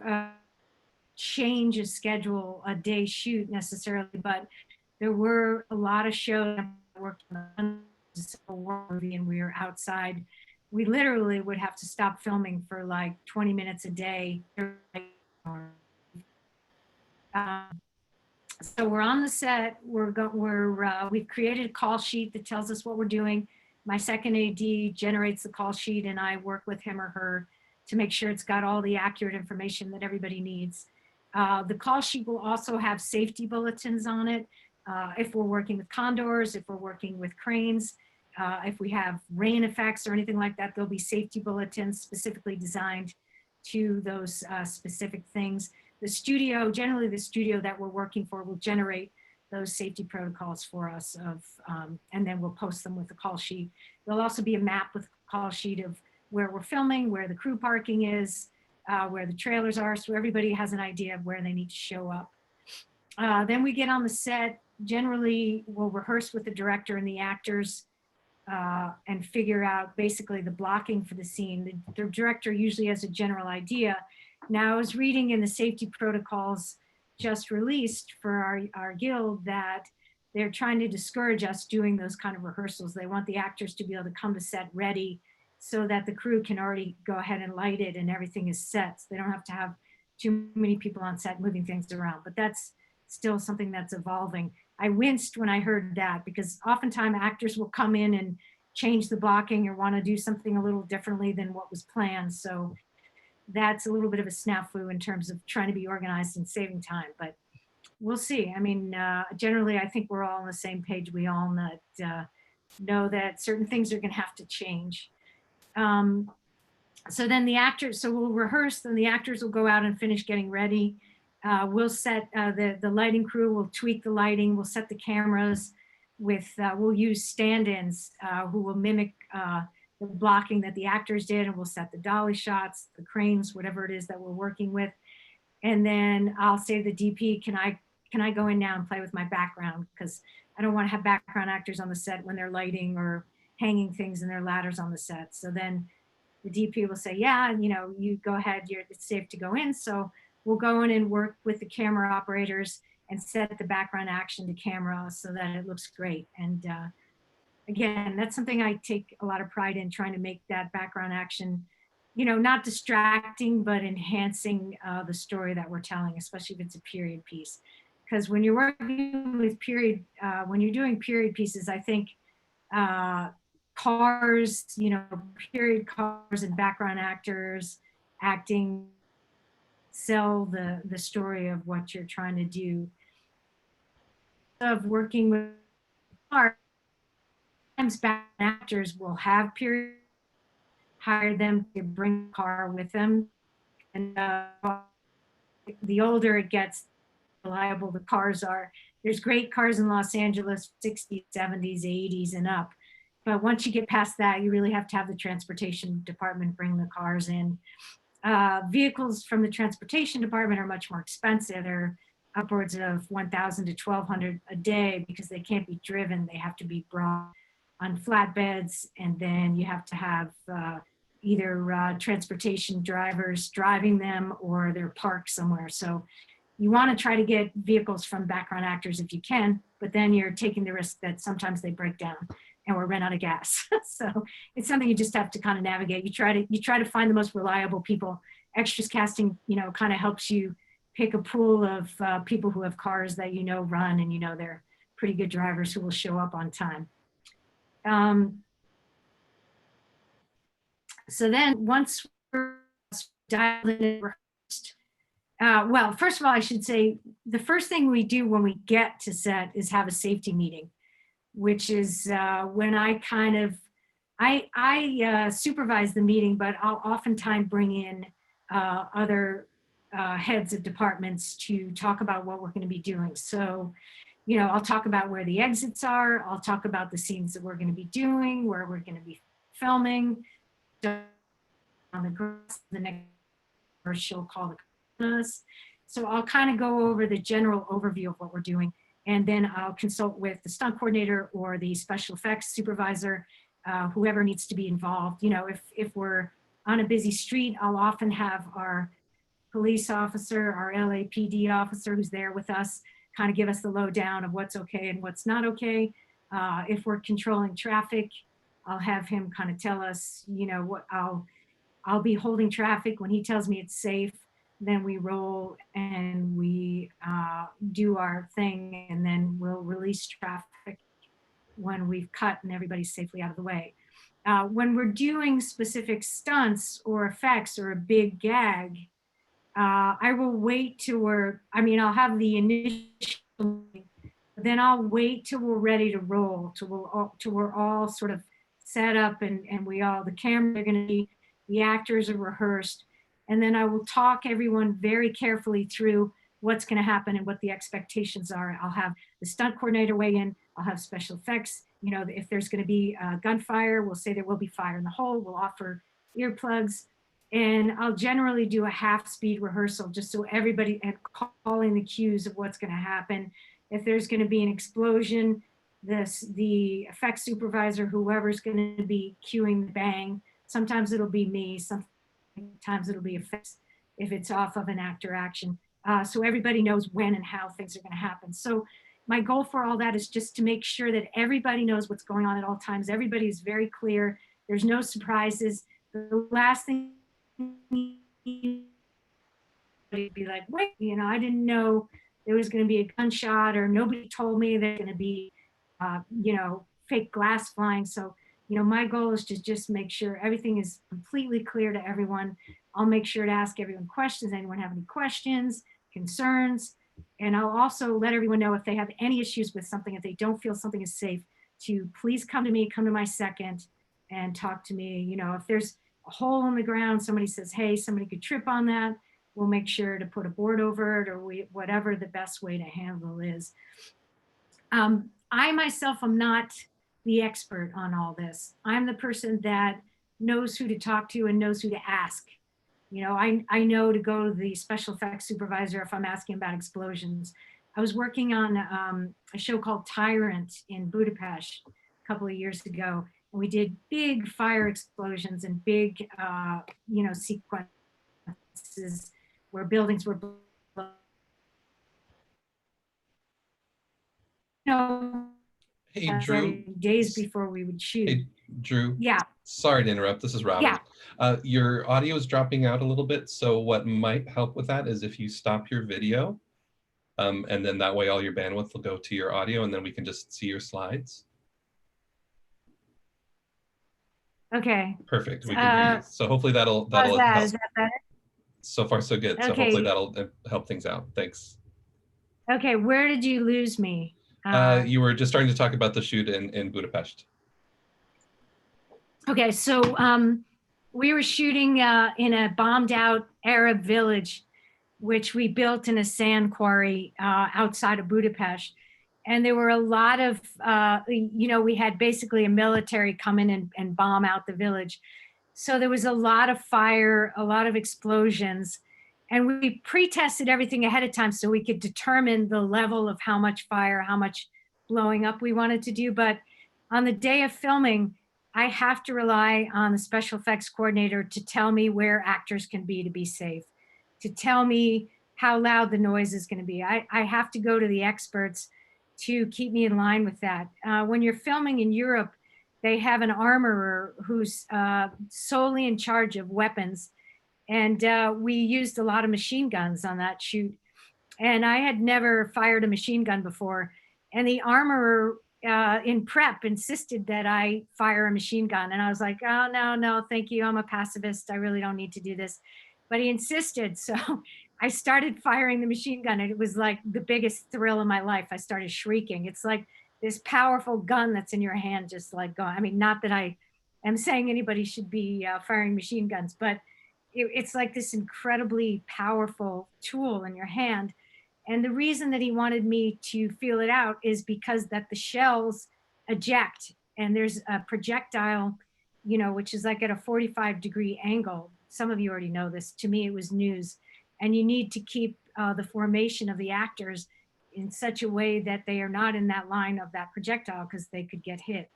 change a schedule, a day shoot necessarily, but there were a lot of shows that worked on movie and we were outside. We literally would have to stop filming for like 20 minutes a day. So we're on the set, we've created a call sheet that tells us what we're doing. My second AD generates the call sheet and I work with him or her to make sure it's got all the accurate information that everybody needs. The call sheet will also have safety bulletins on it. If we're working with condors, if we're working with cranes, if we have rain effects or anything like that, there'll be safety bulletins specifically designed to those specific things. The studio, generally the studio that we're working for will generate those safety protocols for us and then we'll post them with the call sheet. There'll also be a map with a call sheet of where we're filming, where the crew parking is, where the trailers are, so everybody has an idea of where they need to show up. Then we get on the set. Generally, we'll rehearse with the director and the actors and figure out basically the blocking for the scene. The director usually has a general idea. Now, I was reading in the safety protocols just released for our guild that they're trying to discourage us doing those kind of rehearsals. They want the actors to be able to come to set ready so that the crew can already go ahead and light it and everything is set. So they don't have to have too many people on set moving things around, but that's still something that's evolving. I winced when I heard that because oftentimes actors will come in and change the blocking or want to do something a little differently than what was planned. So that's a little bit of a snafu in terms of trying to be organized and saving time, but we'll see. I mean, generally, I think we're all on the same page. We all know that certain things are going to have to change. So then the actors, so we'll rehearse, then the actors will go out and finish getting ready. We'll set, the lighting crew will tweak the lighting, we'll set the cameras with, we'll use stand-ins who will mimic the blocking that the actors did, and we'll set the dolly shots, the cranes, whatever it is that we're working with. And then I'll say to the DP, can I go in now and play with my background? Because I don't want to have background actors on the set when they're lighting or hanging things in their ladders on the set. So then the DP will say, yeah, you know, you go ahead, it's safe to go in. So we'll go in and work with the camera operators and set the background action to camera so that it looks great. And again, that's something I take a lot of pride in, trying to make that background action, you know, not distracting, but enhancing the story that we're telling, especially if it's a period piece. Because when you're working with period, when you're doing period pieces, I think cars, you know, period cars and background actors acting sell the story of what you're trying to do. Of working with cars, sometimes background actors will have period, hire them to bring a car with them, and the older it gets, reliable the cars are. There's great cars in Los Angeles, 60s, 70s, 80s and up. But once you get past that, you really have to have the transportation department bring the cars in. Vehicles from the transportation department are much more expensive. They're upwards of $1,000 to $1,200 a day because they can't be driven. They have to be brought on flatbeds, and then you have to have either transportation drivers driving them or they're parked somewhere. So you want to try to get vehicles from background actors if you can, but then you're taking the risk that sometimes they break down and we're run out of gas. So it's something you just have to kind of navigate. You try to find the most reliable people. Extras casting, you know, kind of helps you pick a pool of people who have cars that you know run and you know they're pretty good drivers who will show up on time. So then once we're dialed in and rehearsed, well, first of all, I should say the first thing we do when we get to set is have a safety meeting, which is when I kind of, I supervise the meeting, but I'll oftentimes bring in other heads of departments to talk about what we're going to be doing. So, you know, I'll talk about where the exits are. I'll talk about the scenes that we're going to be doing, where we're going to be filming. On the grass, the next, or she'll call us. So I'll kind of go over the general overview of what we're doing, and then I'll consult with the stunt coordinator or the special effects supervisor, whoever needs to be involved. You know, if we're on a busy street, I'll often have our police officer, our LAPD officer who's there with us, kind of give us the lowdown of what's okay and what's not okay. If we're controlling traffic, I'll have him kind of tell us, you know, what I'll be holding traffic. When he tells me it's safe, then we roll and we do our thing, and then we'll release traffic when we've cut and everybody's safely out of the way. When we're doing specific stunts or effects or a big gag, I will wait till I'll have the initial, then I'll wait till we're ready to roll, till we're all sort of set up and the cameras are gonna be, the actors are rehearsed. And then I will talk everyone very carefully through what's gonna happen and what the expectations are. I'll have the stunt coordinator weigh in, I'll have special effects. If there's gonna be gunfire, we'll say there will be fire in the hole, we'll offer earplugs. And I'll generally do a half-speed rehearsal just so everybody, and calling the cues of what's gonna happen. If there's gonna be an explosion, the effects supervisor, whoever's gonna be cueing the bang, sometimes it'll be me, sometimes it'll be effects if it's off of an actor action. So everybody knows when and how things are gonna happen. So my goal for all that is just to make sure that everybody knows what's going on at all times. Everybody is very clear. There's no surprises. The last thing be like, wait, I didn't know there was going to be a gunshot, or nobody told me there's going to be, fake glass flying. So, my goal is to just make sure everything is completely clear to everyone. I'll make sure to ask everyone questions. Anyone have any questions, concerns? And I'll also let everyone know if they have any issues with something, if they don't feel something is safe, to please come to me, come to my second and talk to me. If there's a hole in the ground, somebody says, hey, somebody could trip on that, we'll make sure to put a board over it, or whatever the best way to handle is. I myself am not the expert on all this. I'm the person that knows who to talk to and knows who to ask. I know to go to the special effects supervisor if I'm asking about explosions. I was working on a show called Tyrant in Budapest a couple of years ago. And we did big fire explosions and big, sequences where buildings were blown. Hey, Drew. Days before we would shoot. Hey, Drew. Yeah. Sorry to interrupt. This is Robert. Yeah. Your audio is dropping out a little bit. So what might help with that is if you stop your video, and then that way all your bandwidth will go to your audio, and then we can just see your slides. Okay. Perfect. We can hear you. So hopefully that'll help. Is that better? So far, so good. Okay. So hopefully that'll help things out. Thanks. Okay. Where did you lose me? You were just starting to talk about the shoot in Budapest. Okay. So we were shooting in a bombed out Arab village, which we built in a sand quarry outside of Budapest. And there were a lot of, we had basically a military come in and bomb out the village. So there was a lot of fire, a lot of explosions. And we pre-tested everything ahead of time so we could determine the level of how much fire, how much blowing up we wanted to do. But on the day of filming, I have to rely on the special effects coordinator to tell me where actors can be to be safe, to tell me how loud the noise is going to be. I have to go to the experts to keep me in line with that. When you're filming in Europe, they have an armorer who's solely in charge of weapons. And we used a lot of machine guns on that shoot. And I had never fired a machine gun before. And the armorer in prep insisted that I fire a machine gun. And I was like, oh, no, thank you. I'm a pacifist. I really don't need to do this. But he insisted. So I started firing the machine gun, and it was like the biggest thrill of my life. I started shrieking. It's like this powerful gun that's in your hand, just like going. I mean, not that I am saying anybody should be firing machine guns, but it's like this incredibly powerful tool in your hand. And the reason that he wanted me to feel it out is because that the shells eject, and there's a projectile, which is like at a 45-degree angle. Some of you already know this. To me, it was news. And you need to keep the formation of the actors in such a way that they are not in that line of that projectile, because they could get hit.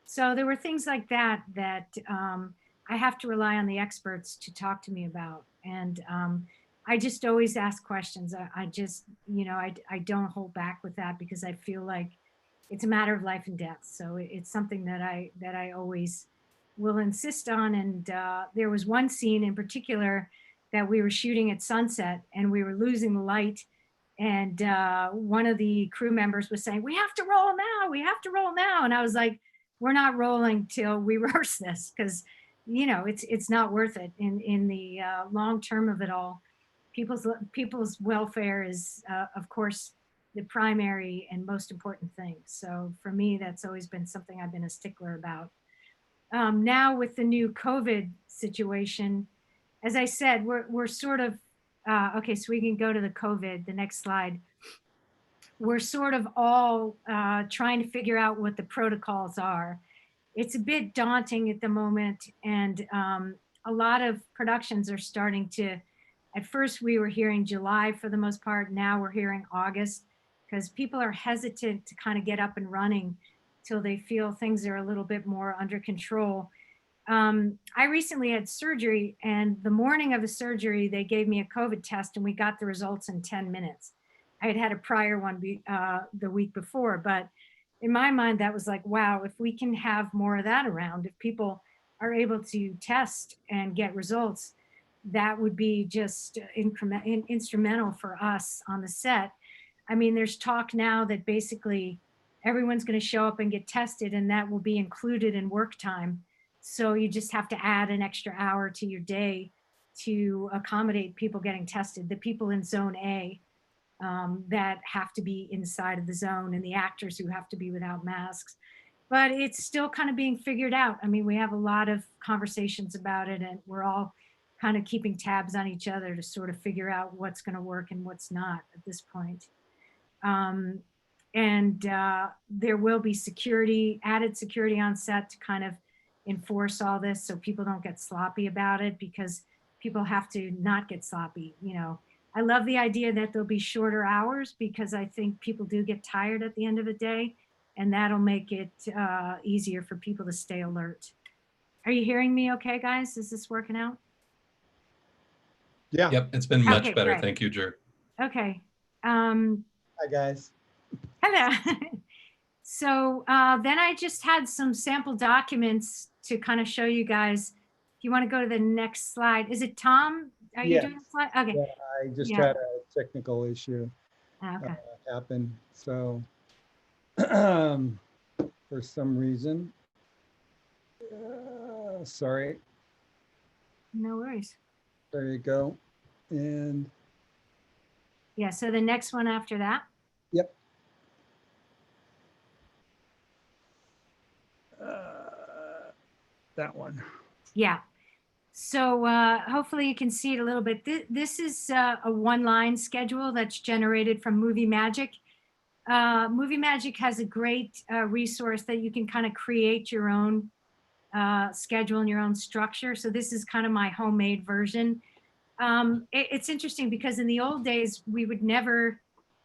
So there were things like that I have to rely on the experts to talk to me about. And I just always ask questions. I just, I don't hold back with that, because I feel like it's a matter of life and death. So it's something that I always will insist on. And there was one scene in particular that we were shooting at sunset, and we were losing the light. And one of the crew members was saying, we have to roll now, we have to roll now. And I was like, we're not rolling till we rehearse this, because, you know, it's not worth it in the long term of it all. People's welfare is, of course, the primary and most important thing. So for me, that's always been something I've been a stickler about. Now with the new COVID situation, as I said, we're sort of, okay, so we can go to the COVID, the next slide. We're sort of all trying to figure out what the protocols are. It's a bit daunting at the moment, and a lot of productions are starting to, at first we were hearing July for the most part, now we're hearing August, because people are hesitant to kind of get up and running till they feel things are a little bit more under control. I recently had surgery, and the morning of the surgery, they gave me a COVID test and we got the results in 10 minutes. I had had a prior one the week before, but in my mind, that was like, wow, if we can have more of that around, if people are able to test and get results, that would be just instrumental for us on the set. I mean, there's talk now that basically everyone's going to show up and get tested, and that will be included in work time. So you just have to add an extra hour to your day to accommodate people getting tested, the people in zone A that have to be inside of the zone, and the actors who have to be without masks. But it's still kind of being figured out. I mean, we have a lot of conversations about it, and we're all kind of keeping tabs on each other to sort of figure out what's going to work and what's not at this point. There will be security, added security on set to kind of enforce all this so people don't get sloppy about it, because people have to not get sloppy. You know, I love the idea that there'll be shorter hours, because I think people do get tired at the end of the day, and that'll make it easier for people to stay alert. Are you hearing me okay, guys? Is this working out? Yeah. Yep, it's been much Okay, better. great. Thank you, Jer. Okay. Hi, guys. Hello. So then I just had some sample documents to kind of show you guys. If you want to go to the next slide. Is it Tom? Are you doing the slide? Okay. Yeah, I just Yeah. had a technical issue Okay. happen. So for some reason, sorry, No worries. there you go. And Yeah, so the next one after that. yep. That one. Yeah. So hopefully you can see it a little bit. This is a one-line schedule that's generated from Movie Magic. Movie Magic has a great resource that you can kind of create your own schedule and your own structure. So this is kind of my homemade version. It's interesting because in the old days, we would never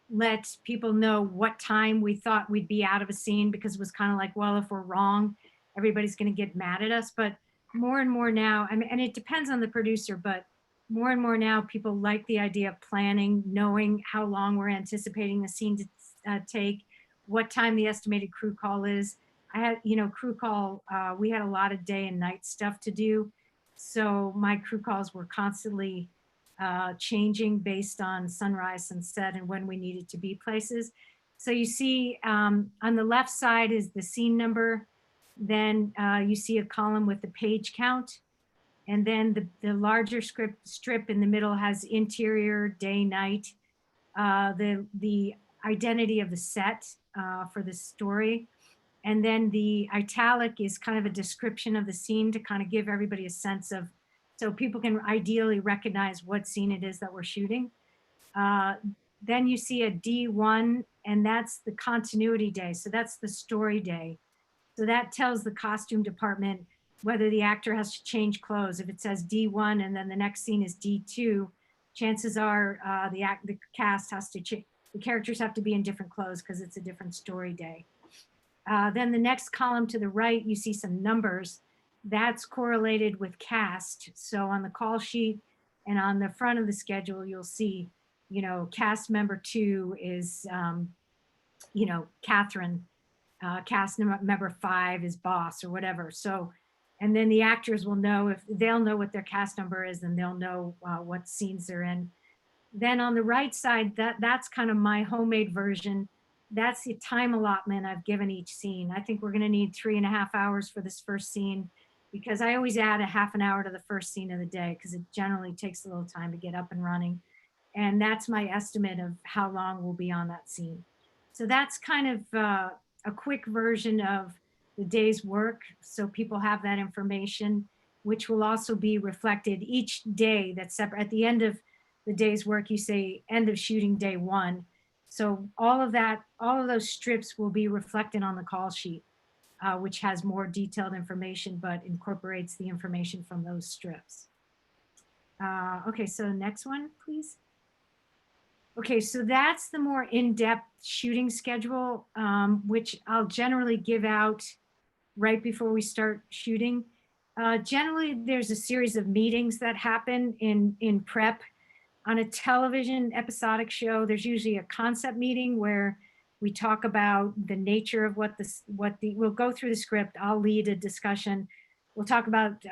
let people know what time we thought we'd be out of a scene, because it was kind of like, well, if we're wrong, everybody's going to get mad at us. But more and more now, I mean, and it depends on the producer, but more and more now, people like the idea of planning, knowing how long we're anticipating the scene to take, what time the estimated crew call is. I had, you know, crew call, we had a lot of day and night stuff to do. So my crew calls were constantly changing based on sunrise, sunset, and when we needed to be places. So you see on the left side is the scene number. Then you see a column with the page count. And then the larger strip in the middle has interior, day, night, the identity of the set for the story. And then the italic is kind of a description of the scene to kind of give everybody a sense of, so people can ideally recognize what scene it is that we're shooting. Then you see a D1, and that's the continuity day. So that's the story day. So that tells the costume department whether the actor has to change clothes. If it says D1 and then the next scene is D2, chances are the cast has to change. The characters have to be in different clothes because it's a different story day. Then the next column to the right, you see some numbers. That's correlated with cast. So on the call sheet and on the front of the schedule, you'll see, you know, cast member 2 is, you know, Catherine. Cast member 5 is boss or whatever. So, and then the actors will know, if they'll know what their cast number is, and they'll know what scenes they're in. Then on the right side, that's kind of my homemade version. That's the time allotment I've given each scene. I think we're going to need 3.5 hours for this first scene, because I always add a half an hour to the first scene of the day because it generally takes a little time to get up and running. And that's my estimate of how long we'll be on that scene. So that's kind of a quick version of the day's work. So people have that information, which will also be reflected each day that's separate. At the end of the day's work, you say end of shooting day 1. So all of that, all of those strips will be reflected on the call sheet, which has more detailed information, but incorporates the information from those strips. Okay, so next one, please. Okay, so that's the more in-depth shooting schedule, which I'll generally give out right before we start shooting. Generally, there's a series of meetings that happen in prep. On a television episodic show, there's usually a concept meeting where we talk about the nature of we'll go through the script. I'll lead a discussion. We'll talk about,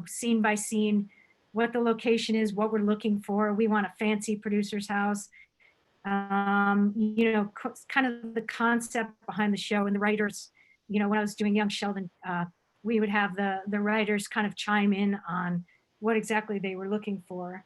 scene by scene, what the location is, what we're looking for. We want a fancy producer's house. Kind of the concept behind the show, and the writers, when I was doing Young Sheldon, we would have the writers kind of chime in on what exactly they were looking for.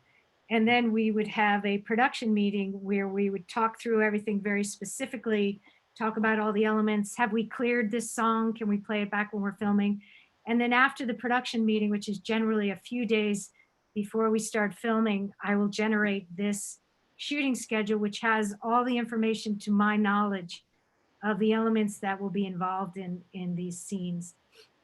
And then we would have a production meeting where we would talk through everything very specifically, talk about all the elements. Have we cleared this song? Can we play it back when we're filming? And then after the production meeting, which is generally a few days before we start filming, I will generate this shooting schedule, which has all the information to my knowledge of the elements that will be involved in these scenes.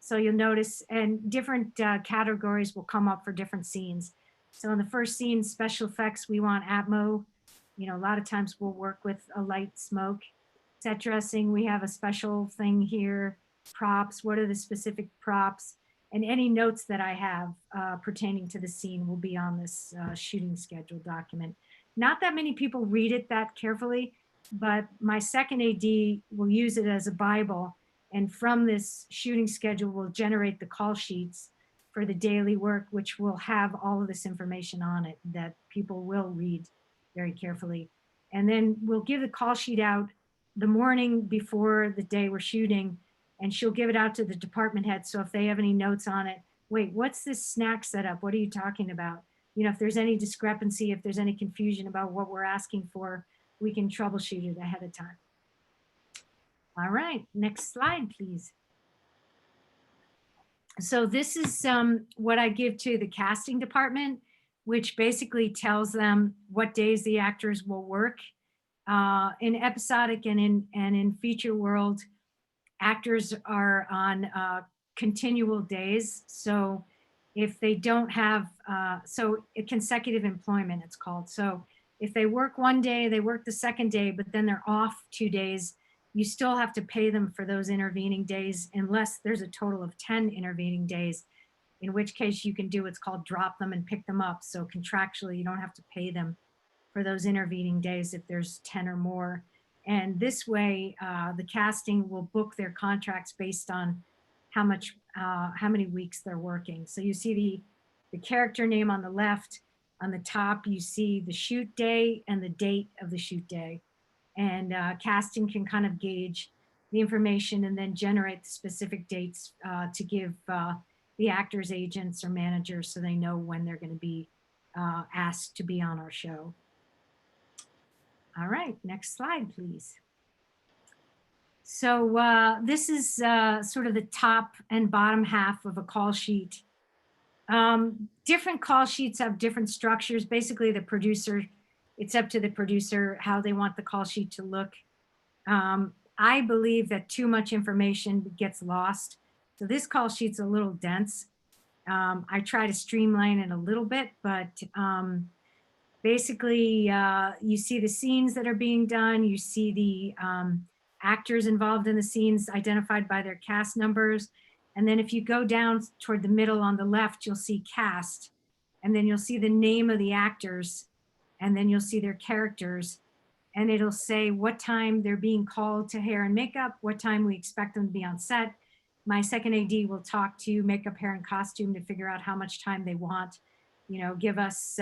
So you'll notice, and different categories will come up for different scenes. So in the first scene, special effects, we want Atmo. A lot of times we'll work with a light smoke. Set dressing, we have a special thing here. Props, what are the specific props? And any notes that I have pertaining to the scene will be on this shooting schedule document. Not that many people read it that carefully, but my second AD will use it as a Bible. And from this shooting schedule, we'll generate the call sheets for the daily work, which will have all of this information on it that people will read very carefully. And then we'll give the call sheet out the morning before the day we're shooting, and she'll give it out to the department head. So if they have any notes on it, wait, what's this snack setup? What are you talking about? If there's any discrepancy, if there's any confusion about what we're asking for, we can troubleshoot it ahead of time. All right, next slide, please. So this is what I give to the casting department, which basically tells them what days the actors will work. In episodic and in feature world, actors are on continual days. So if they don't have, consecutive employment, it's called. So if they work one day, they work the second day, but then they're off 2 days, you still have to pay them for those intervening days unless there's a total of 10 intervening days, in which case you can do what's called drop them and pick them up. So contractually, you don't have to pay them for those intervening days if there's 10 or more. And this way, the casting will book their contracts based on how many weeks they're working. So you see the character name on the left. On the top, you see the shoot day and the date of the shoot day. And casting can kind of gauge the information and then generate the specific dates to give the actors, agents, or managers so they know when they're going to be asked to be on our show. All right, next slide, please. So this is sort of the top and bottom half of a call sheet. Different call sheets have different structures. Basically, it's up to the producer how they want the call sheet to look. I believe that too much information gets lost. So this call sheet's a little dense. I try to streamline it a little bit, but basically you see the scenes that are being done. You see the actors involved in the scenes identified by their cast numbers. And then if you go down toward the middle on the left, you'll see cast. And then you'll see the name of the actors. And then you'll see their characters. And it'll say what time they're being called to hair and makeup, what time we expect them to be on set. My second AD will talk to makeup, hair, and costume to figure out how much time they want. Give us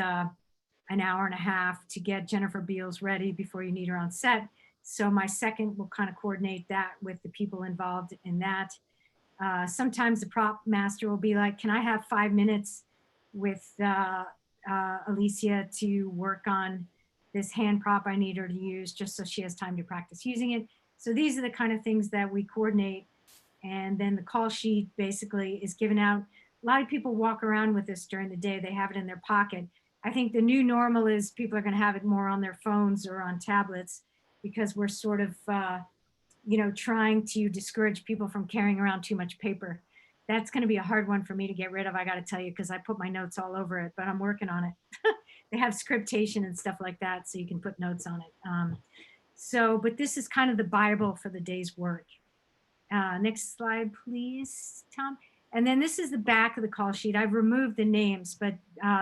an hour and a half to get Jennifer Beals ready before you need her on set. So my second will kind of coordinate that with the people involved in that. Sometimes the prop master will be like, can I have 5 minutes with Alicia to work on this hand prop I need her to use, just so she has time to practice using it. So these are the kind of things that we coordinate. And then the call sheet basically is given out. A lot of people walk around with this during the day. They have it in their pocket. I think the new normal is people are going to have it more on their phones or on tablets, because we're sort of, trying to discourage people from carrying around too much paper. That's going to be a hard one for me to get rid of, I got to tell you, because I put my notes all over it, but I'm working on it. They have scriptation and stuff like that, so you can put notes on it. But this is kind of the Bible for the day's work. Next slide, please, Tom. And then this is the back of the call sheet. I've removed the names, but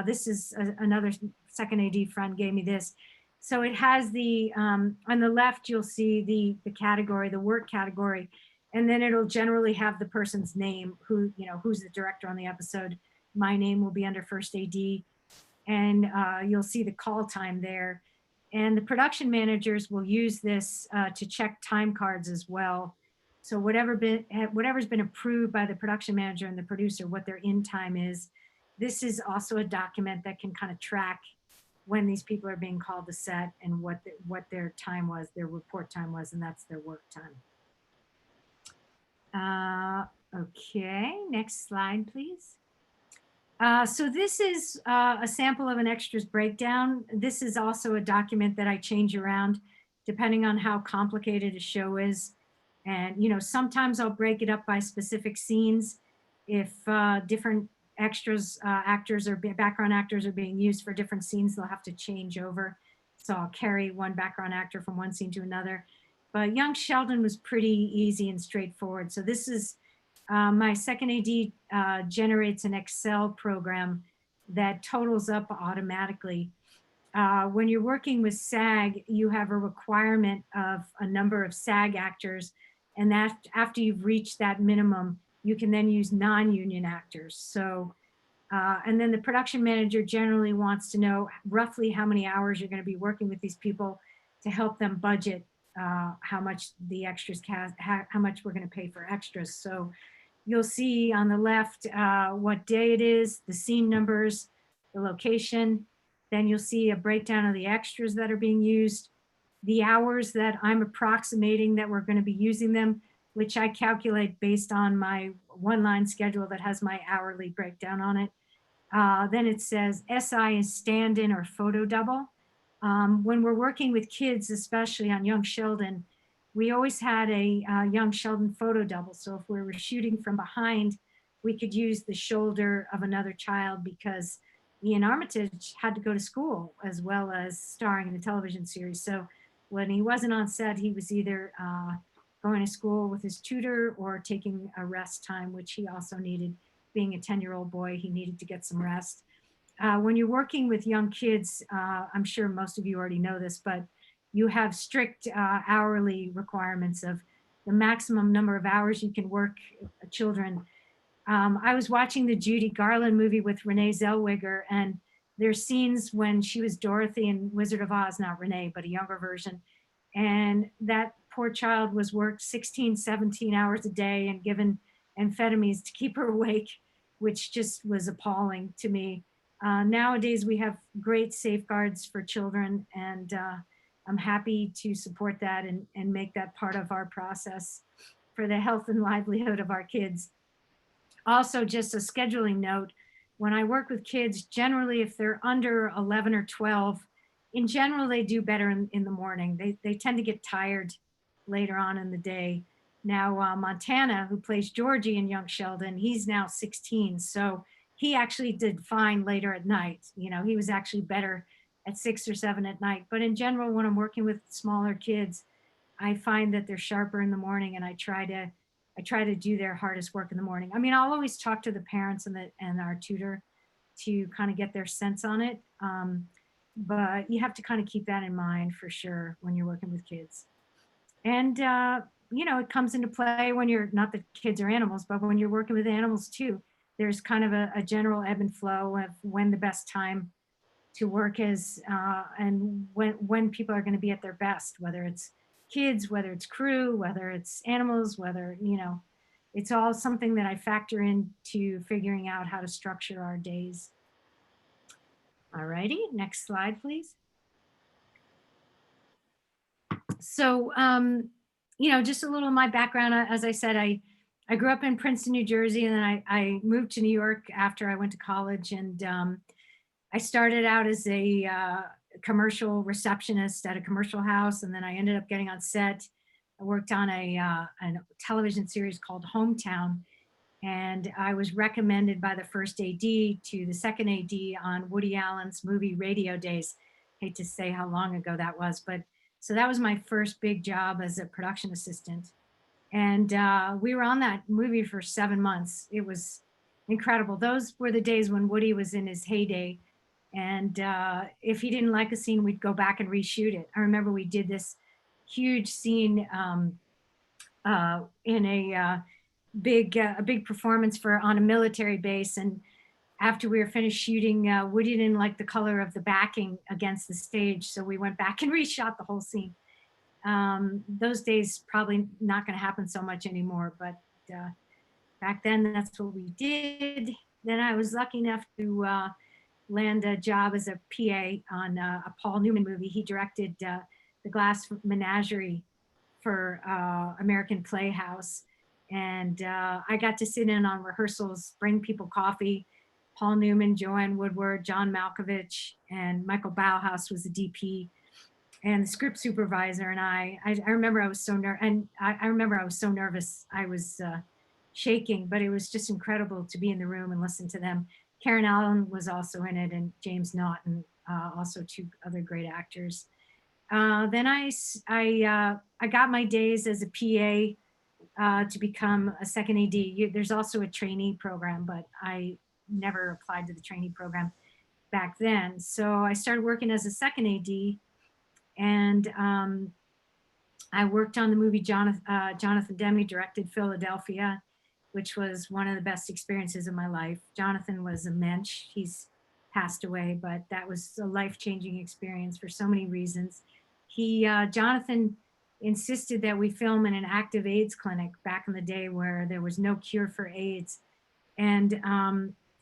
this is another second AD friend gave me this. So it has the, on the left, you'll see the category, the work category, and then it'll generally have the person's name, who's the director on the episode. My name will be under first AD, and you'll see the call time there. And the production managers will use this to check time cards as well. So whatever's been approved by the production manager and the producer, what their in time is. This is also a document that can kind of track when these people are being called to set and what their time was, their report time was, and that's their work time. Okay, next slide, please. So this is a sample of an extras breakdown. This is also a document that I change around depending on how complicated a show is. And, sometimes I'll break it up by specific scenes. If different extras, actors or background actors are being used for different scenes, they'll have to change over. So I'll carry one background actor from one scene to another. But Young Sheldon was pretty easy and straightforward. So this is my second AD generates an Excel program that totals up automatically. When you're working with SAG, you have a requirement of a number of SAG actors, and that after you've reached that minimum, you can then use non-union actors. So, and then the production manager generally wants to know roughly how many hours you're going to be working with these people to help them budget how much the extras how much we're going to pay for extras. So you'll see on the left what day it is, the scene numbers, the location. Then you'll see a breakdown of the extras that are being used, the hours that I'm approximating that we're going to be using them, which I calculate based on my one-line schedule that has my hourly breakdown on it. Then it says SI is stand-in or photo double. When we're working with kids, especially on Young Sheldon, we always had a Young Sheldon photo double. So if we were shooting from behind, we could use the shoulder of another child because Ian Armitage had to go to school as well as starring in the television series. So when he wasn't on set, he was either going to school with his tutor or taking a rest time, which he also needed. Being a 10-year-old boy, he needed to get some rest. When you're working with young kids, I'm sure most of you already know this, but you have strict hourly requirements of the maximum number of hours you can work children. I was watching the Judy Garland movie with Renee Zellweger, and there's scenes when she was Dorothy in Wizard of Oz, not Renee, but a younger version. And that poor child was worked 16, 17 hours a day and given amphetamines to keep her awake, which just was appalling to me. Nowadays, we have great safeguards for children, and I'm happy to support that and make that part of our process for the health and livelihood of our kids. Also, just a scheduling note, when I work with kids, generally, if they're under 11 or 12, in general, they do better in the morning. They tend to get tired later on in the day. Now, Montana, who plays Georgie in Young Sheldon, he's now 16. So he actually did fine later at night. He was actually better at 6 or 7 at night. But in general, when I'm working with smaller kids, I find that they're sharper in the morning, and I try to do their hardest work in the morning. I mean, I'll always talk to the parents and our tutor to kind of get their sense on it. But you have to kind of keep that in mind for sure when you're working with kids. And, it comes into play when you're, not that kids are animals, but when you're working with animals too, there's kind of a general ebb and flow of when the best time to work as and when people are going to be at their best, whether it's kids, whether it's crew, whether it's animals, whether, you know, it's all something that I factor into figuring out how to structure our days. All righty, next slide, please. So, you know, just a little of my background. As I said, I grew up in Princeton, New Jersey, and then I moved to New York after I went to college. And I started out as a commercial receptionist at a commercial house, and then I ended up getting on set. I worked on a television series called Hometown, and I was recommended by the first AD to the second AD on Woody Allen's movie Radio Days. Hate to say how long ago that was, but so that was my first big job as a production assistant. And we were on that movie for 7 months. It was incredible. Those were the days when Woody was in his heyday. And if he didn't like a scene, we'd go back and reshoot it. I remember we did this huge scene in a big performance on a military base. And after we were finished shooting, Woody didn't like the color of the backing against the stage. So we went back and reshot the whole scene. Those days probably not going to happen so much anymore, but back then that's what we did. Then I was lucky enough to land a job as a PA on a Paul Newman movie. He directed The Glass Menagerie for American Playhouse. And I got to sit in on rehearsals, bring people coffee. Paul Newman, Joanne Woodward, John Malkovich, and Michael Bauhaus was the DP, and the script supervisor. And I remember I was so I remember I was so nervous. I was shaking, but it was just incredible to be in the room and listen to them. Karen Allen was also in it, and James Naughton, also two other great actors. Then I got my days as a PA to become a second AD. There's also a trainee program, but I never applied to the trainee program back then. So I started working as a second AD, and I worked on the movie Jonathan Demme directed Philadelphia, which was one of the best experiences of my life. Jonathan was a mensch. He's passed away, but that was a life-changing experience for so many reasons. Jonathan insisted that we film in an active AIDS clinic back in the day where there was no cure for AIDS. And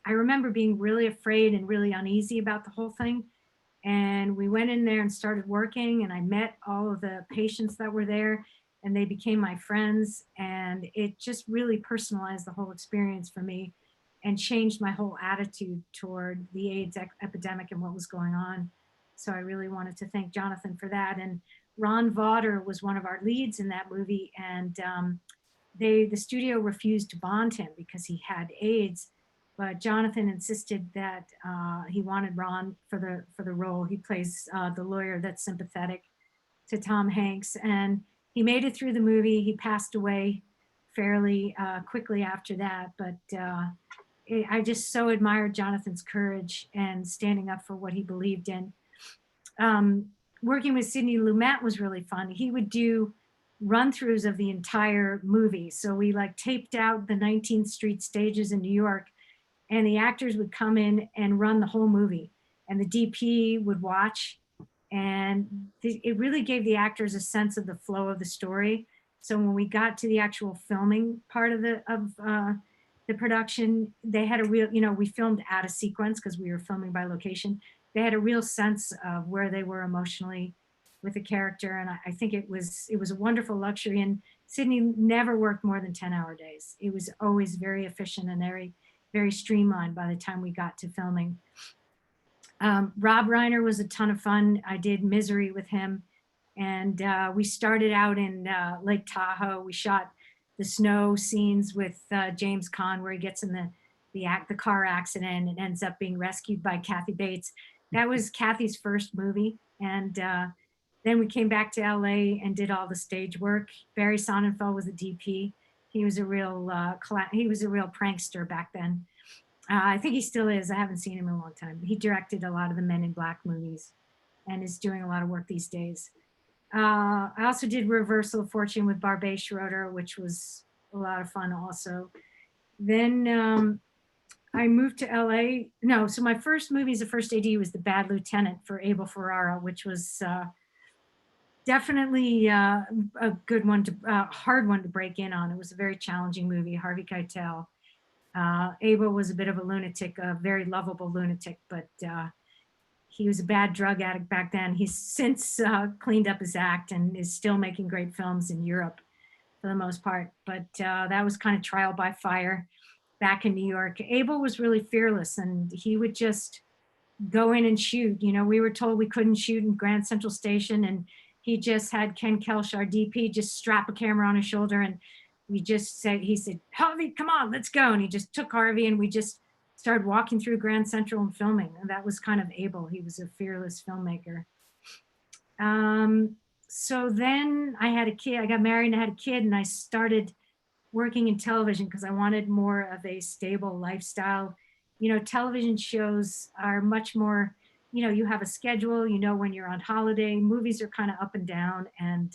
I remember being really afraid and really uneasy about the whole thing. And we went in there and started working, and I met all of the patients that were there, and they became my friends. And it just really personalized the whole experience for me and changed my whole attitude toward the AIDS epidemic and what was going on. So I really wanted to thank Jonathan for that. And Ron Vaughter was one of our leads in that movie, and the studio refused to bond him because he had AIDS. But Jonathan insisted that he wanted Ron for the role. He plays the lawyer that's sympathetic to Tom Hanks, and he made it through the movie. He passed away fairly quickly after that, but I just so admired Jonathan's courage and standing up for what he believed in. Working with Sidney Lumet was really fun. He would do run-throughs of the entire movie. So we like taped out the 19th Street stages in New York, and the actors would come in and run the whole movie, and the DP would watch, and it really gave the actors a sense of the flow of the story. So when we got to the actual filming part of the production, they had a real, we filmed out of sequence because we were filming by location. They had a real sense of where they were emotionally with the character, and I think it was a wonderful luxury. And Sidney never worked more than 10-hour days. It was always very efficient and very streamlined by the time we got to filming. Rob Reiner was a ton of fun. I did Misery with him, and we started out in Lake Tahoe. We shot the snow scenes with James Caan, where he gets in the car accident and ends up being rescued by Kathy Bates. That was Kathy's first movie, and then we came back to LA and did all the stage work. Barry Sonnenfeld was the DP. He was a real prankster back then. I think he still is. I haven't seen him in a long time. He directed a lot of the Men in Black movies and is doing a lot of work these days. I also did Reversal of Fortune with Barbet Schroeder, which was a lot of fun also. Then I moved to LA. No, so my first movie as a first AD was The Bad Lieutenant for Abel Ferrara, which was definitely a good one to, hard one to break in on. It was a very challenging movie. Harvey Keitel. Abel was a bit of a lunatic, a very lovable lunatic, but he was a bad drug addict back then. He's since cleaned up his act and is still making great films in Europe for the most part. But that was kind of trial by fire back in New York. Abel was really fearless, and he would just go in and shoot. You know, we were told we couldn't shoot in Grand Central Station, and he just had Ken Kelch, our DP, just strap a camera on his shoulder, and we just said, he said, Harvey, come on, let's go. And he just took Harvey, and we just started walking through Grand Central and filming. And that was kind of Abel. He was a fearless filmmaker. So then I had a kid, I got married and I had a kid, and I started working in television because I wanted more of a stable lifestyle. You know, television shows are much more, you know, you have a schedule, you know, when you're on holiday. Movies are kind of up and down and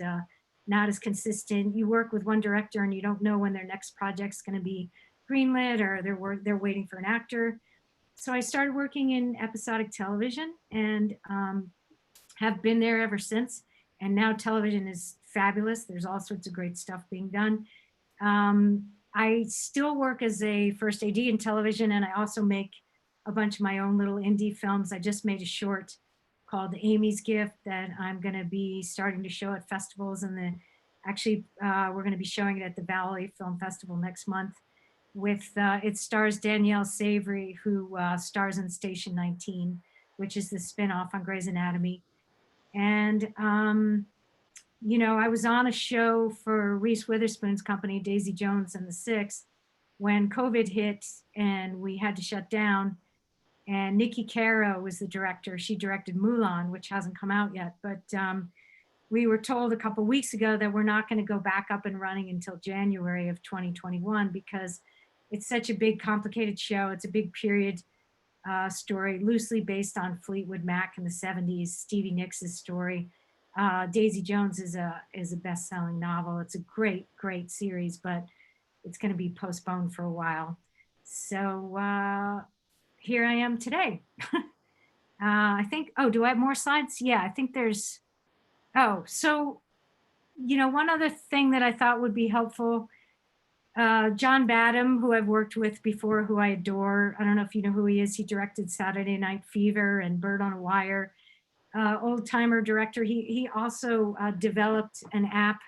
not as consistent. You work with one director and you don't know when their next project's going to be greenlit, or they're waiting for an actor. So I started working in episodic television and have been there ever since. And now television is fabulous. There's all sorts of great stuff being done. I still work as a first AD in television, and I also make a bunch of my own little indie films. I just made a short called Amy's Gift that I'm going to be starting to show at festivals, and actually we're going to be showing it at the Valley Film Festival next month. With it stars Danielle Savory, who stars in Station 19, which is the spinoff on Grey's Anatomy. And you know, I was on a show for Reese Witherspoon's company, Daisy Jones and the Six, when COVID hit and we had to shut down. And Nikki Caro was the director. She directed Mulan, which hasn't come out yet. But we were told a couple weeks ago that we're not going to go back up and running until January of 2021 because it's such a big, complicated show. It's a big period story, loosely based on Fleetwood Mac in the 70s, Stevie Nicks' story. Daisy Jones is a best-selling novel. It's a great, great series, but it's going to be postponed for a while. So here I am today. I think, oh, do I have more slides? Yeah, I think there's, oh, so, you know, one other thing that I thought would be helpful, John Badham, who I've worked with before, who I adore. I don't know if you know who he is. He directed Saturday Night Fever and Bird on a Wire. Old-timer director. He also developed an app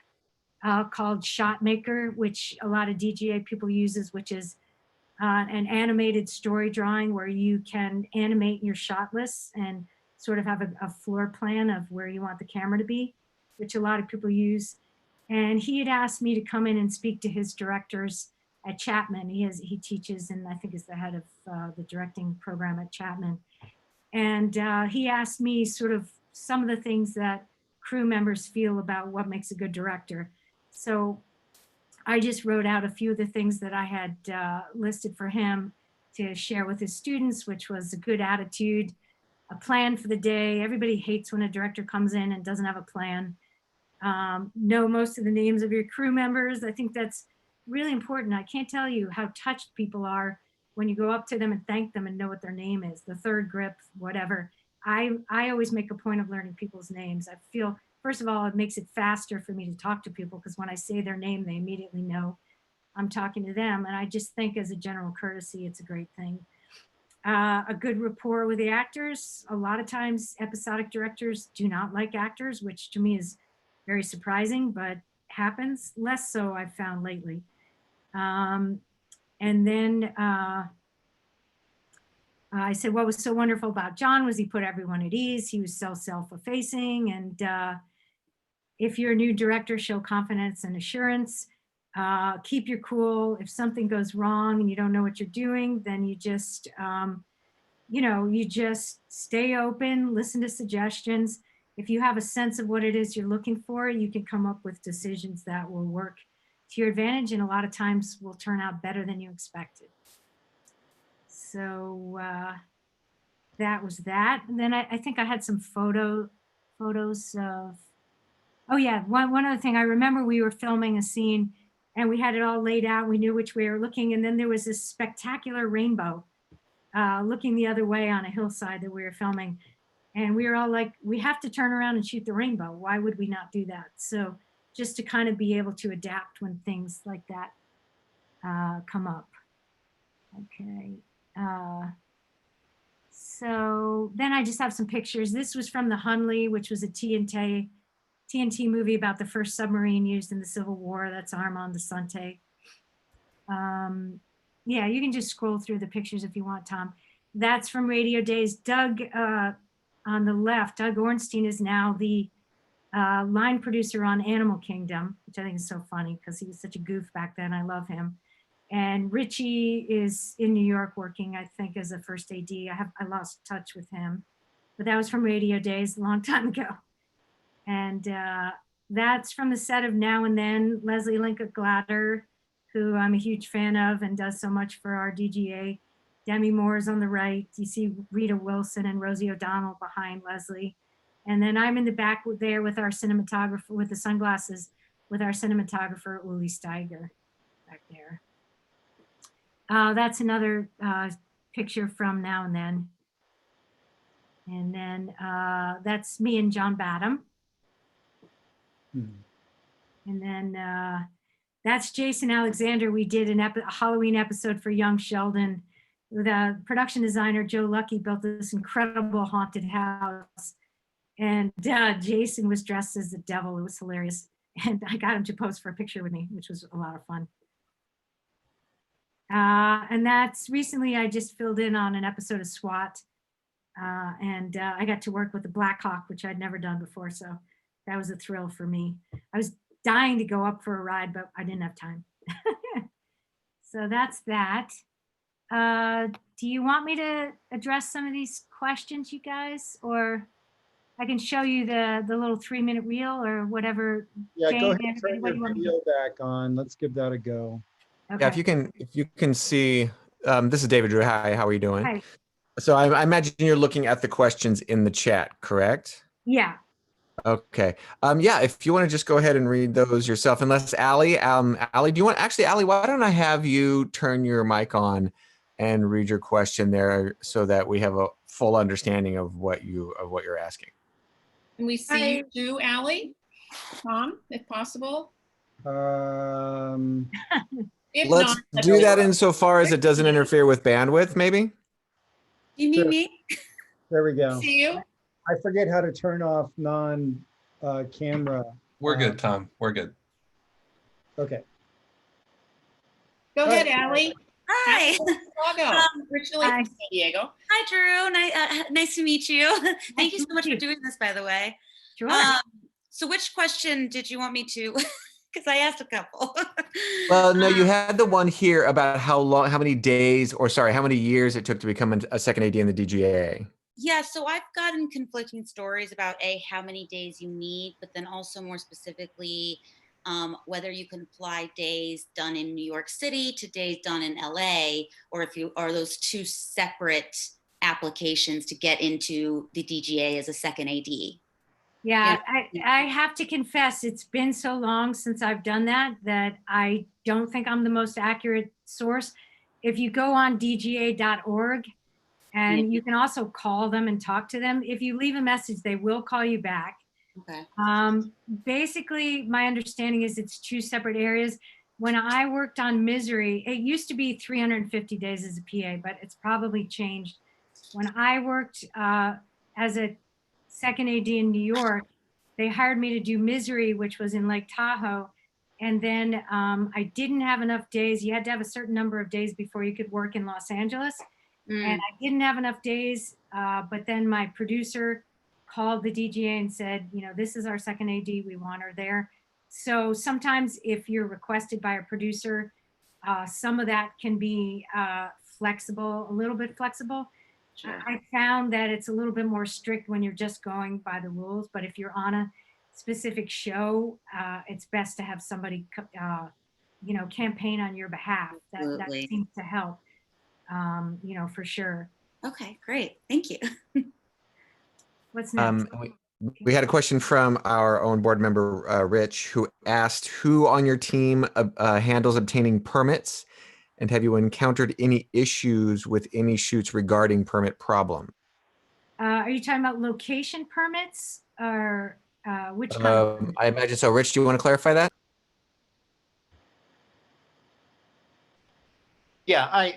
called Shotmaker, which a lot of DGA people uses, which is an animated story drawing where you can animate your shot lists and sort of have a floor plan of where you want the camera to be, which a lot of people use. And he had asked me to come in and speak to his directors at Chapman. He teaches and I think is the head of the directing program at Chapman. And he asked me sort of some of the things that crew members feel about what makes a good director. So I just wrote out a few of the things that I had listed for him to share with his students, which was a good attitude, a plan for the day. Everybody hates when a director comes in and doesn't have a plan. Know most of the names of your crew members. I think that's really important. I can't tell you how touched people are when you go up to them and thank them and know what their name is, the third grip, whatever. I always make a point of learning people's names. I feel, first of all, it makes it faster for me to talk to people because when I say their name, they immediately know I'm talking to them. And I just think as a general courtesy, it's a great thing. A good rapport with the actors. A lot of times episodic directors do not like actors, which to me is very surprising, but happens. Less so I've found lately. And then I said, what was so wonderful about John was he put everyone at ease. He was so self-effacing. And if you're a new director, show confidence and assurance. Keep your cool. If something goes wrong and you don't know what you're doing, then you just, you know, you just stay open, listen to suggestions. If you have a sense of what it is you're looking for, you can come up with decisions that will work to your advantage and a lot of times will turn out better than you expected. So that was that. And then I think I had some photos of, oh yeah, one other thing. I remember we were filming a scene and we had it all laid out. We knew which way we were looking. And then there was this spectacular rainbow looking the other way on a hillside that we were filming. And we were all like, we have to turn around and shoot the rainbow. Why would we not do that? So just to kind of be able to adapt when things like that come up. Okay. So then I just have some pictures. This was from the Hunley, which was a TNT movie about the first submarine used in the Civil War. That's Armand Asante. Yeah, you can just scroll through the pictures if you want, Tom. That's from Radio Days. Doug, on the left, Doug Ornstein is now the line producer on Animal Kingdom, which I think is so funny because he was such a goof back then. I love him. And Richie is in New York working, I think, as a first AD. I lost touch with him, but that was from Radio Days a long time ago. And that's from the set of Now and Then. Leslie Linka Glatter, who I'm a huge fan of and does so much for our DGA. Demi Moore is on the right. You see Rita Wilson and Rosie O'Donnell behind Leslie. And then I'm in the back there with our cinematographer, with the sunglasses, with our cinematographer, Uli Steiger, back there. That's another picture from Now and Then. And then that's me and John Badham. And then that's Jason Alexander. We did a Halloween episode for Young Sheldon. The production designer, Joe Lucky, built this incredible haunted house. And Jason was dressed as the devil. It was hilarious. And I got him to pose for a picture with me, which was a lot of fun. And that's recently I just filled in on an episode of SWAT. And I got to work with the Black Hawk, which I'd never done before. So that was a thrill for me. I was dying to go up for a ride, but I didn't have time. So that's that. Do you want me to address some of these questions, you guys? Or I can show you the little 3-minute reel or whatever. Yeah, Jane, go ahead and everybody, turn what do you your want me to video back on. Let's give that a go. do? Yeah, Okay. if you can see, this is David Drew. Hi, how are you doing? Hi. So I imagine you're looking at the questions in the chat, correct? Yeah. Okay. Yeah, if you want to just go ahead and read those yourself, unless Allie, Allie, do you want, actually, Allie, why don't I have you turn your mic on and read your question there so that we have a full understanding of what you're asking. Can we see you too, Allie? Tom, if possible? If Let's not, do that insofar as it doesn't interfere with bandwidth, maybe? You need me? There we go. see you. I forget how to turn off non-camera. We're good, Tom. We're good. Okay. Go ahead, Allie. Hi. Chicago. Originally Hi. from San Diego. Hi, Drew. Nice to meet you. Thank you so much for doing this, by the way. Sure. So which question did you want me to? Because I asked a couple. Well, no, you had the one here about how many years it took to become a second AD in the DGA. Yeah, so I've gotten conflicting stories about how many days you need, but then also more specifically, whether you can apply days done in New York City to days done in LA, or if you are those two separate applications to get into the DGA as a second AD. Yeah, I have to confess, it's been so long since I've done that I don't think I'm the most accurate source. If you go on dga.org, and you can also call them and talk to them. If you leave a message, they will call you back. Okay. Basically, my understanding is it's two separate areas. When I worked on Misery, it used to be 350 days as a PA, but it's probably changed. When I worked as a second AD in New York, they hired me to do Misery, which was in Lake Tahoe. And then I didn't have enough days. You had to have a certain number of days before you could work in Los Angeles. And I didn't have enough days, but then my producer called the DGA and said, this is our second AD, we want her there. So sometimes if you're requested by a producer, some of that can be flexible, a little bit flexible. Sure. I found that it's a little bit more strict when you're just going by the rules, but if you're on a specific show, it's best to have somebody, campaign on your behalf. That seems to help. For sure. Okay, great. Thank you. What's next? We had a question from our own board member, Rich, who asked who on your team handles obtaining permits And have you encountered any issues with any shoots regarding permit problem? Are you talking about location permits or which kind of? I imagine so. Rich, do you want to clarify that? Yeah,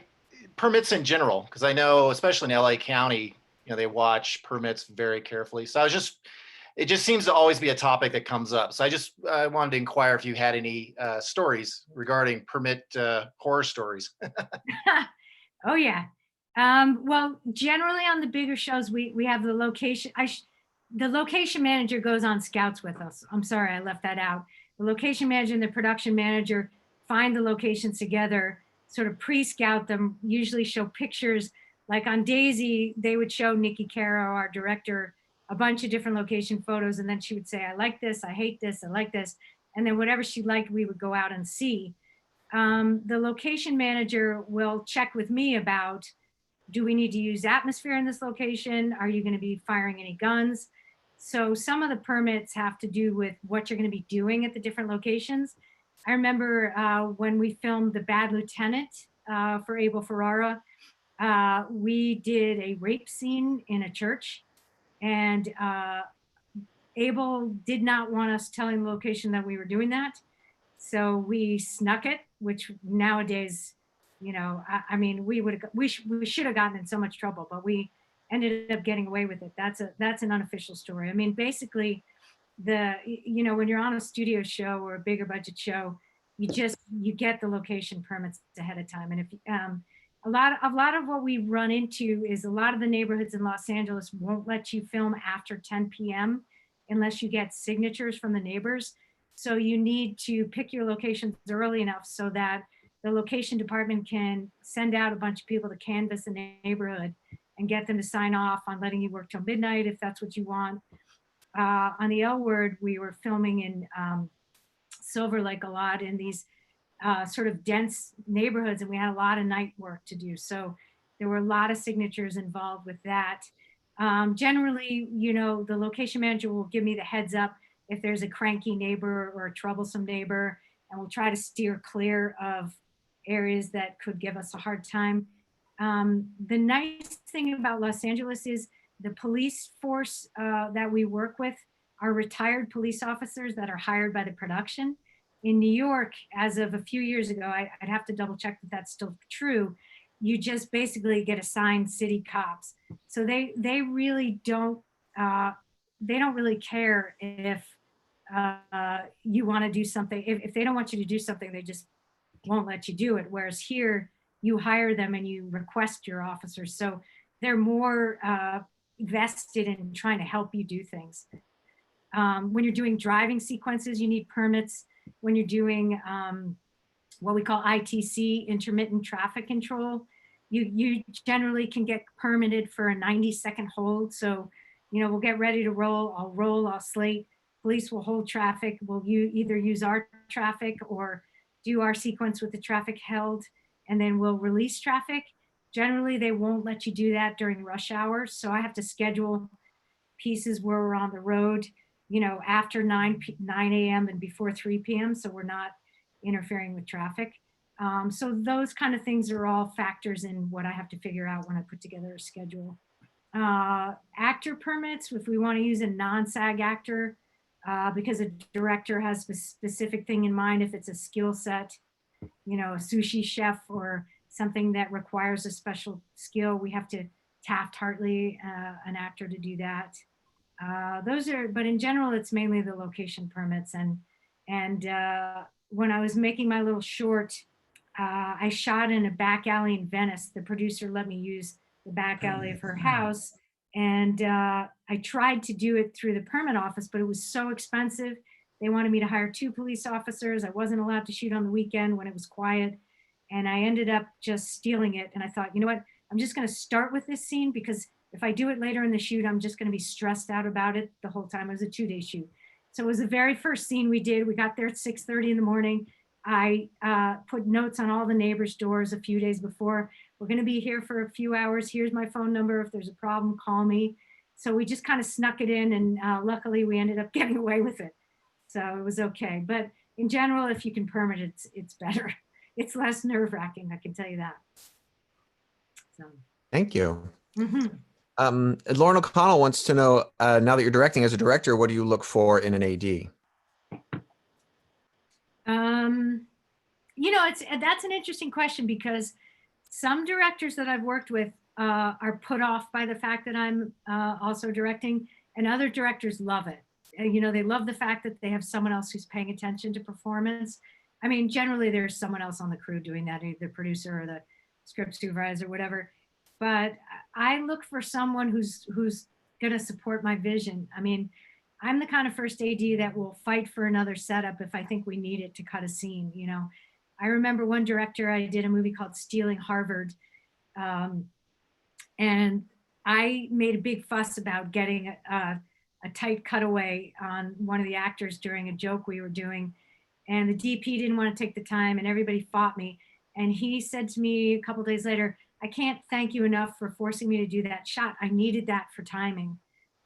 permits in general, because I know, especially in LA County, they watch permits very carefully. So it just seems to always be a topic that comes up. So I wanted to inquire if you had any stories regarding permit horror stories. Oh yeah. Well, generally on the bigger shows, we have the location. The location manager goes on scouts with us. I'm sorry, I left that out. The location manager and the production manager find the locations together, sort of pre-scout them, usually show pictures. Like on Daisy, they would show Nikki Caro, our director, a bunch of different location photos. And then she would say, I like this, I hate this, I like this. And then whatever she liked, we would go out and see. The location manager will check with me about, do we need to use atmosphere in this location? Are you going to be firing any guns? So some of the permits have to do with what you're going to be doing at the different locations. I remember when we filmed The Bad Lieutenant for Abel Ferrara, we did a rape scene in a church, and Abel did not want us telling the location that we were doing that. So we snuck it, which nowadays, I mean, we should have gotten in so much trouble, but we ended up getting away with it. That's an unofficial story. I mean, basically, when you're on a studio show or a bigger budget show, you get the location permits ahead of time. And if a lot of what we run into is a lot of the neighborhoods in Los Angeles won't let you film after 10 p.m. unless you get signatures from the neighbors. So you need to pick your locations early enough so that the location department can send out a bunch of people to canvass the neighborhood and get them to sign off on letting you work till midnight if that's what you want. On the L Word, we were filming in Silver Lake a lot in these sort of dense neighborhoods, and we had a lot of night work to do. So there were a lot of signatures involved with that. Generally, the location manager will give me the heads up if there's a cranky neighbor or a troublesome neighbor, and we'll try to steer clear of areas that could give us a hard time. The nice thing about Los Angeles is the police force that we work with are retired police officers that are hired by the production. In New York, as of a few years ago, I'd have to double check that that's still true. You just basically get assigned city cops. So they really don't, they don't really care if you want to do something. If they don't want you to do something, they just won't let you do it. Whereas here, you hire them and you request your officers. So they're more vested in trying to help you do things. When you're doing driving sequences, you need permits. When you're doing what we call ITC, intermittent traffic control, you generally can get permitted for a 90-second hold. So, we'll get ready to roll. I'll roll, I'll slate. Police will hold traffic. We'll either use our traffic or do our sequence with the traffic held, and then we'll release traffic. Generally, they won't let you do that during rush hour. So I have to schedule pieces where we're on the road, after 9 a.m. and before 3 p.m. So we're not interfering with traffic. So those kind of things are all factors in what I have to figure out when I put together a schedule. Actor permits, if we want to use a non-SAG actor, because a director has a specific thing in mind, if it's a skill set, a sushi chef or something that requires a special skill, we have to Taft-Hartley an actor to do that. But in general, it's mainly the location permits. And when I was making my little short, I shot in a back alley in Venice. The producer let me use the back alley of her house. And I tried to do it through the permit office, but it was so expensive. They wanted me to hire 2 police officers. I wasn't allowed to shoot on the weekend when it was quiet. And I ended up just stealing it. And I thought, you know what, I'm just going to start with this scene, because if I do it later in the shoot, I'm just going to be stressed out about it the whole time. It was a 2-day shoot. So it was the very first scene we did. We got there at 6:30 in the morning. I put notes on all the neighbors' doors a few days before. We're going to be here for a few hours. Here's my phone number. If there's a problem, call me. So we just kind of snuck it in, and luckily we ended up getting away with it. So it was okay. But in general, if you can permit it, it's better. it's less nerve wracking, I can tell you that. So. Thank you. Mhm. Lauren O'Connell wants to know, now that you're directing as a director, what do you look for in an AD? You know, that's an interesting question, because some directors that I've worked with are put off by the fact that I'm also directing, and other directors love it. You know, they love the fact that they have someone else who's paying attention to performance. I mean, generally there's someone else on the crew doing that, either the producer or the script supervisor, whatever. But I look for someone who's going to support my vision. I mean, I'm the kind of first AD that will fight for another setup if I think we need it to cut a scene. You know, I remember one director, I did a movie called Stealing Harvard. And I made a big fuss about getting a tight cutaway on one of the actors during a joke we were doing. And the DP didn't want to take the time, and everybody fought me. And he said to me a couple days later, I can't thank you enough for forcing me to do that shot. I needed that for timing.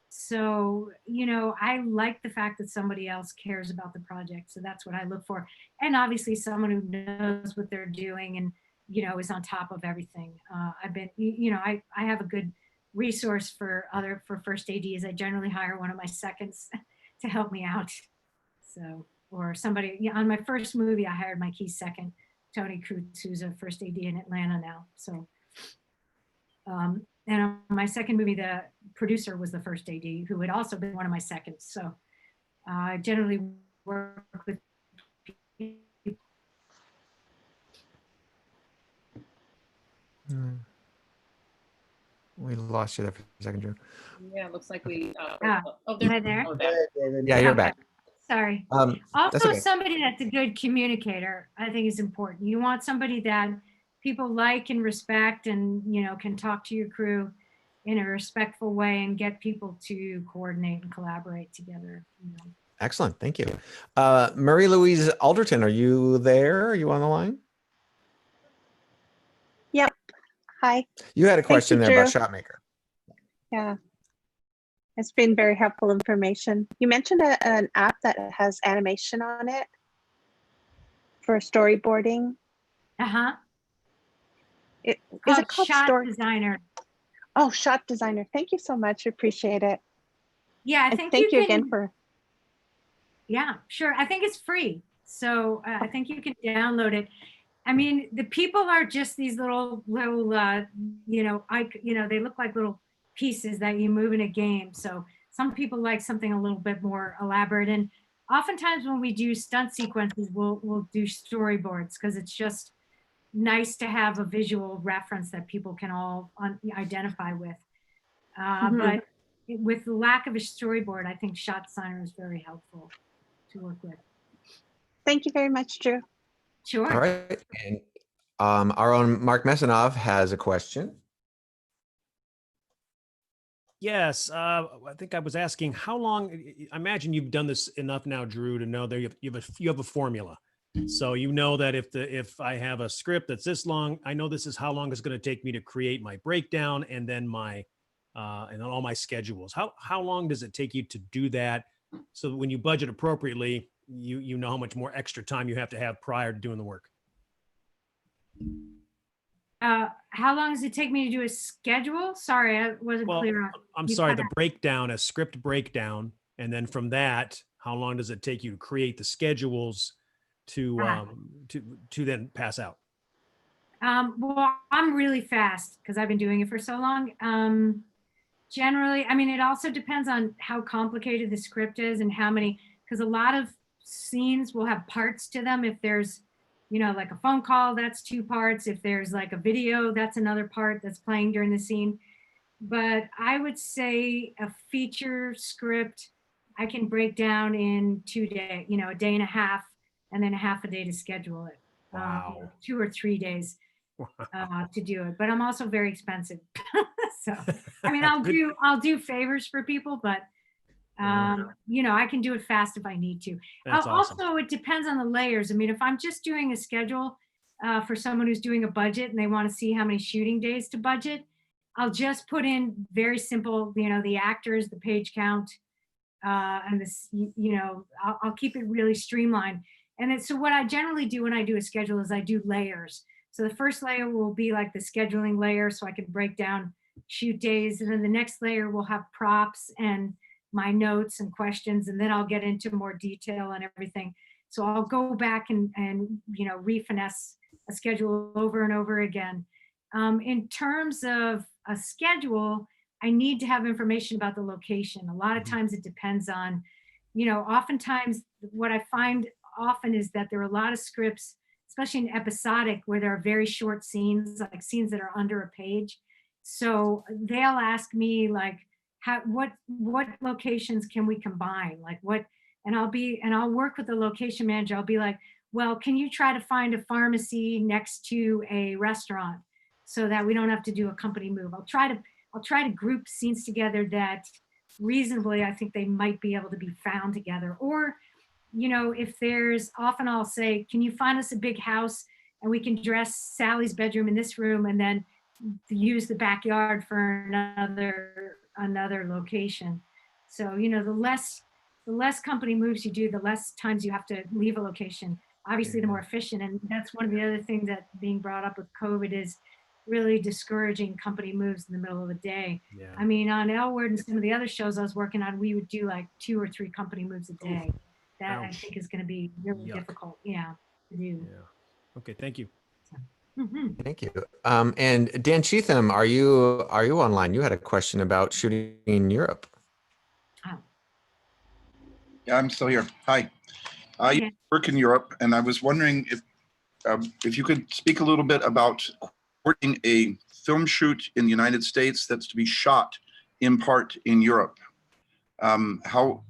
So, you know, I like the fact that somebody else cares about the project. So that's what I look for. And obviously someone who knows what they're doing and, you know, is on top of everything. I've been, you know, I have a good resource for first ADs. I generally hire one of my seconds to help me out. So, or somebody, you know, on my first movie, I hired my key second, Tony Cruz, who's a first AD in Atlanta now. So, and on my second movie, the producer was the first AD, who had also been one of my seconds. So I generally work with people. We lost you there for a second, Drew. Yeah, it looks like we. Am I there? Oh, there. Yeah, you're Okay. back. Sorry. That's Also, okay. somebody that's a good communicator, I think, is important. You want somebody that people like and respect, and, you know, can talk to your crew in a respectful way and get people to coordinate and collaborate together. You know. Excellent. Thank you. Marie Louise Alderton, are you there? Are you on the line? Yep. Hi. You had a question there about Drew. Shotmaker. Yeah. It's been very helpful information. You mentioned an app that has animation on it for storyboarding. Uh-huh. Is Called it called Shot Story Designer. Oh, Shot Designer. Thank you so much. Appreciate it. Yeah, I And think thank you can, again for. Yeah, sure. I think it's free. So I think you can download it. I mean, the people are just these little, you know, they look like little pieces that you move in a game. So some people like something a little bit more elaborate. And oftentimes when we do stunt sequences, we'll do storyboards, because it's just nice to have a visual reference that people can all identify with. But with the lack of a storyboard, I think Shot Designer is very helpful to work with. Thank you very much, Drew. Sure. All right. And our own Mark Mesanov has a question. Yes, I think I was asking how long. I imagine you've done this enough now, Drew, to know that you have a formula. So you know that if I have a script that's this long, I know this is how long it's going to take me to create my breakdown and then my and then all my schedules. How long does it take you to do that? So that when you budget appropriately, you know how much more extra time you have to have prior to doing the work. How long does it take me to do a schedule? Sorry, I wasn't clear. I'm sorry, the breakdown, a script breakdown. And then from that, how long does it take you to create the schedules to then pass out? Well, I'm really fast because I've been doing it for so long. Generally, I mean, it also depends on how complicated the script is and how many, because a lot of scenes will have parts to them. If there's, you know, like a phone call, that's 2 parts. If there's like a video, that's another part that's playing during the scene. But I would say a feature script, I can break down in 2 days, you know, a day and a half, and then a half a day to schedule it. Wow. 2 or 3 days to do it. But I'm also very expensive. So, I mean, I'll do favors for people, but you know, I can do it fast if I need to. Awesome. Also, it depends on the layers. I mean, if I'm just doing a schedule for someone who's doing a budget and they want to see how many shooting days to budget, I'll just put in very simple, you know, the actors, the page count, and this, you know, I'll keep it really streamlined. And then, so what I generally do when I do a schedule is I do layers. So the first layer will be like the scheduling layer, so I can break down shoot days. And then the next layer will have props and my notes and questions. And then I'll get into more detail and everything. So I'll go back and refinesse a schedule over and over again. In terms of a schedule, I need to have information about the location. A lot of times it depends on, oftentimes what I find often is that there are a lot of scripts, especially in episodic, where there are very short scenes, like scenes that are under a page. So they'll ask me like, what locations can we combine? Like what, and I'll work with the location manager. I'll be like, well, can you try to find a pharmacy next to a restaurant so that we don't have to do a company move? I'll try to group scenes together that reasonably I think they might be able to be found together. Or, if there's, often I'll say, can you find us a big house and we can dress Sally's bedroom in this room and then use the backyard for another location. So, the less company moves you do, the less times you have to leave a location. Obviously, the more efficient. And that's one of the other things that being brought up with COVID is really discouraging company moves in the middle of the day. Yeah. I mean, on L Word and some of the other shows I was working on, we would do like 2 or 3 company moves a day. That I think is going to be really difficult. Yeah, to do. Yeah. Okay. Thank you. Mhm. Thank you. And Dan Cheatham, are you online? You had a question about shooting in Europe. Oh. Yeah, I'm still here. Hi. I work in Europe, and I was wondering if you could speak a little bit about coordinating a film shoot in the United States that's to be shot in part in Europe. How,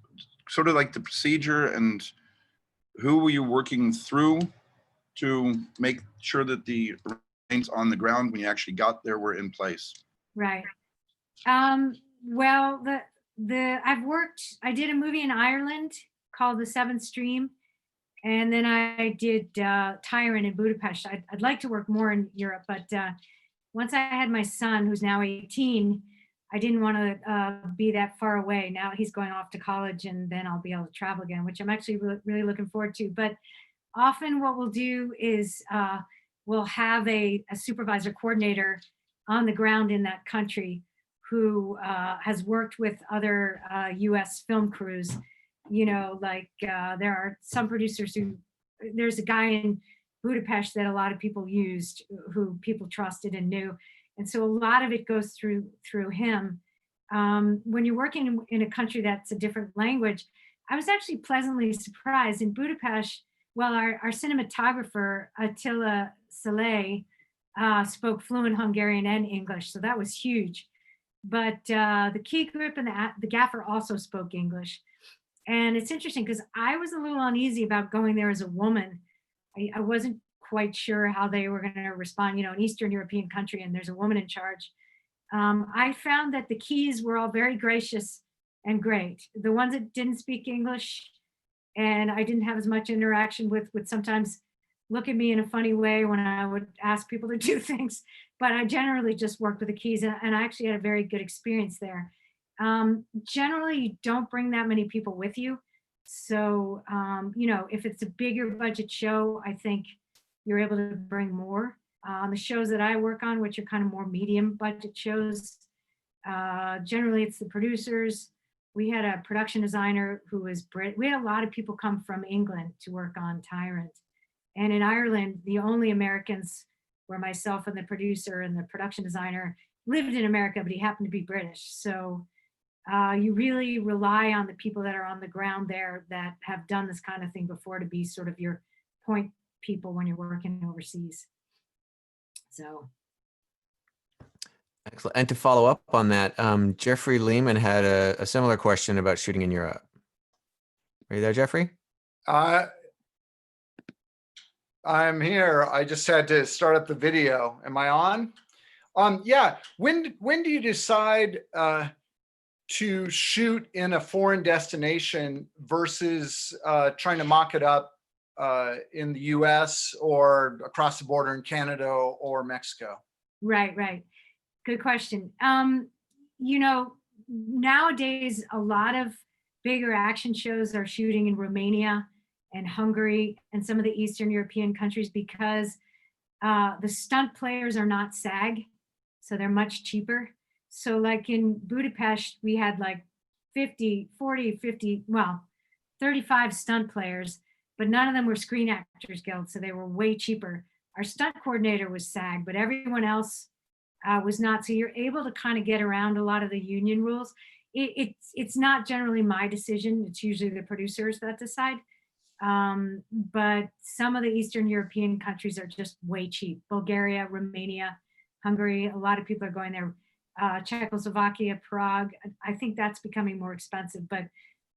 sort of like the procedure, and who were you working through to make sure that the arrangements on the ground when you actually got there were in place? Right. Well, I did a movie in Ireland called The Seventh Stream. And then I did Tyrant in Budapest. I'd like to work more in Europe, but once I had my son, who's now 18, I didn't want to be that far away. Now he's going off to college, and then I'll be able to travel again, which I'm actually really looking forward to. But often what we'll do is we'll have a supervisor coordinator on the ground in that country who has worked with other US film crews. There are some producers there's a guy in Budapest that a lot of people used, who people trusted and knew. And so a lot of it goes through him. When you're working in a country that's a different language, I was actually pleasantly surprised in Budapest. Well, our cinematographer, Attila Szalay, spoke fluent Hungarian and English, so that was huge. But the key grip and the gaffer also spoke English. And it's interesting because I was a little uneasy about going there as a woman. I wasn't quite sure how they were going to respond, an Eastern European country, and there's a woman in charge. I found that the keys were all very gracious and great. The ones that didn't speak English and I didn't have as much interaction with would sometimes look at me in a funny way when I would ask people to do things. But I generally just worked with the keys, and I actually had a very good experience there. Generally, you don't bring that many people with you. So, if it's a bigger budget show, I think you're able to bring more. On the shows that I work on, which are kind of more medium budget shows, generally it's the producers. We had a production designer who was Brit. We had a lot of people come from England to work on Tyrant. And in Ireland, the only Americans were myself and the producer, and the production designer lived in America, but he happened to be British. So you really rely on the people that are on the ground there that have done this kind of thing before to be sort of your point people when you're working overseas. So. Excellent. And to follow up on that, Jeffrey Lehman had a similar question about shooting in Europe. Are you there, Jeffrey? I'm here. I just had to start up the video. Am I on? Yeah. When do you decide to shoot in a foreign destination versus trying to mock it up in the US or across the border in Canada or Mexico? Right. Good question. Nowadays, a lot of bigger action shows are shooting in Romania and Hungary and some of the Eastern European countries because the stunt players are not SAG, so they're much cheaper. So like in Budapest, we had like 35 stunt players, but none of them were Screen Actors Guild, so they were way cheaper. Our stunt coordinator was SAG, but everyone else was not. So you're able to kind of get around a lot of the union rules. It's not generally my decision. It's usually the producers that decide. But some of the Eastern European countries are just way cheap. Bulgaria, Romania, Hungary, a lot of people are going there. Czechoslovakia, Prague, I think that's becoming more expensive, but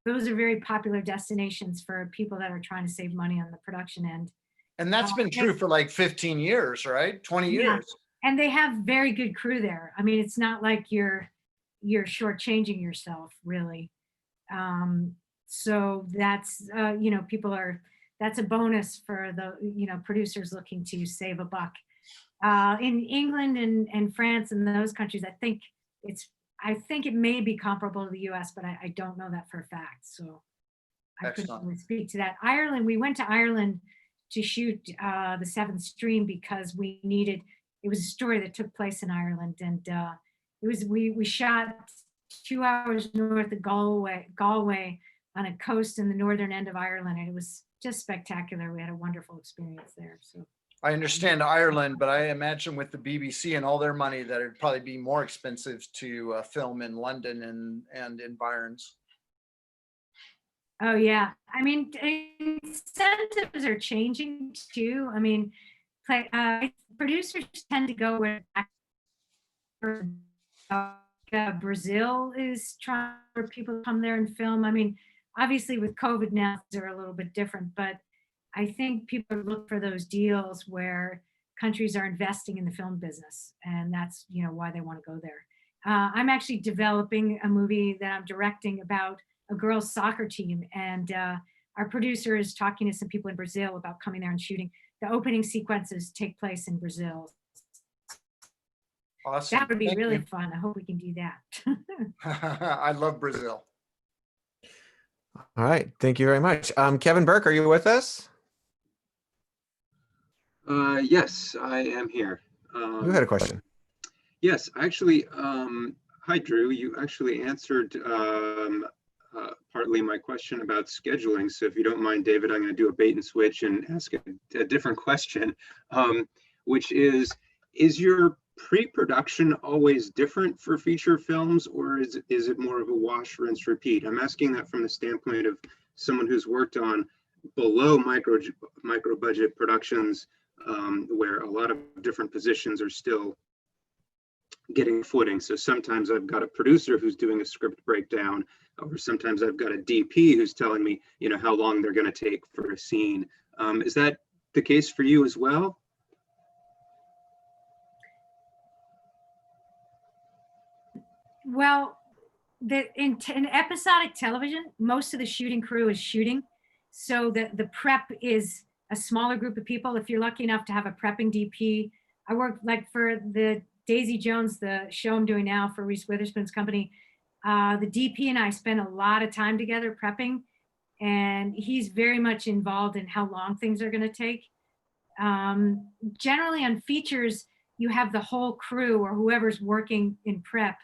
those are very popular destinations for people that are trying to save money on the production end. And that's been true for like 15 years, right? 20 Yeah. years. And they have very good crew there. I mean, it's not like you're shortchanging yourself, really. So that's, that's a bonus for the, producers looking to save a buck. In England and France and those countries, I think it may be comparable to the US, but I don't know that for a fact. So I couldn't really speak to that. Ireland, we went to Ireland to shoot the Seventh Stream because it was a story that took place in Ireland. And we shot 2 hours north of Galway on a coast in the northern end of Ireland. And it was just spectacular. We had a wonderful experience there. So I understand Ireland, but I imagine with the BBC and all their money that it'd probably be more expensive to film in London and environs. Oh yeah, I mean, incentives are changing too. I mean, producers tend to go where Brazil is trying for people to come there and film. I mean, obviously with COVID now, they're a little bit different, but I think people look for those deals where countries are investing in the film business, and that's why they want to go there. I'm actually developing a movie that I'm directing about a girls' soccer team, and our producer is talking to some people in Brazil about coming there and shooting. The opening sequences take place in Brazil. Awesome. That would be really fun. I hope we can do that. I love Brazil. All right. Thank you very much. Kevin Burke, are you with us? Yes, I am here. You had a question. Yes, actually, hi, Drew. You actually answered partly my question about scheduling. So if you don't mind, David, I'm going to do a bait and switch and ask a different question, which is your pre-production always different for feature films, or is it more of a wash, rinse, repeat? I'm asking that from the standpoint of someone who's worked on below micro budget productions, where a lot of different positions are still getting footing. So sometimes I've got a producer who's doing a script breakdown, or sometimes I've got a DP who's telling me, how long they're going to take for a scene. Is that the case for you as well? Well, in episodic television, most of the shooting crew is shooting. So the prep is a smaller group of people. If you're lucky enough to have a prepping DP, I work like for the Daisy Jones, the show I'm doing now for Reese Witherspoon's company. The DP and I spend a lot of time together prepping, and he's very much involved in how long things are going to take. Generally on features, you have the whole crew or whoever's working in prep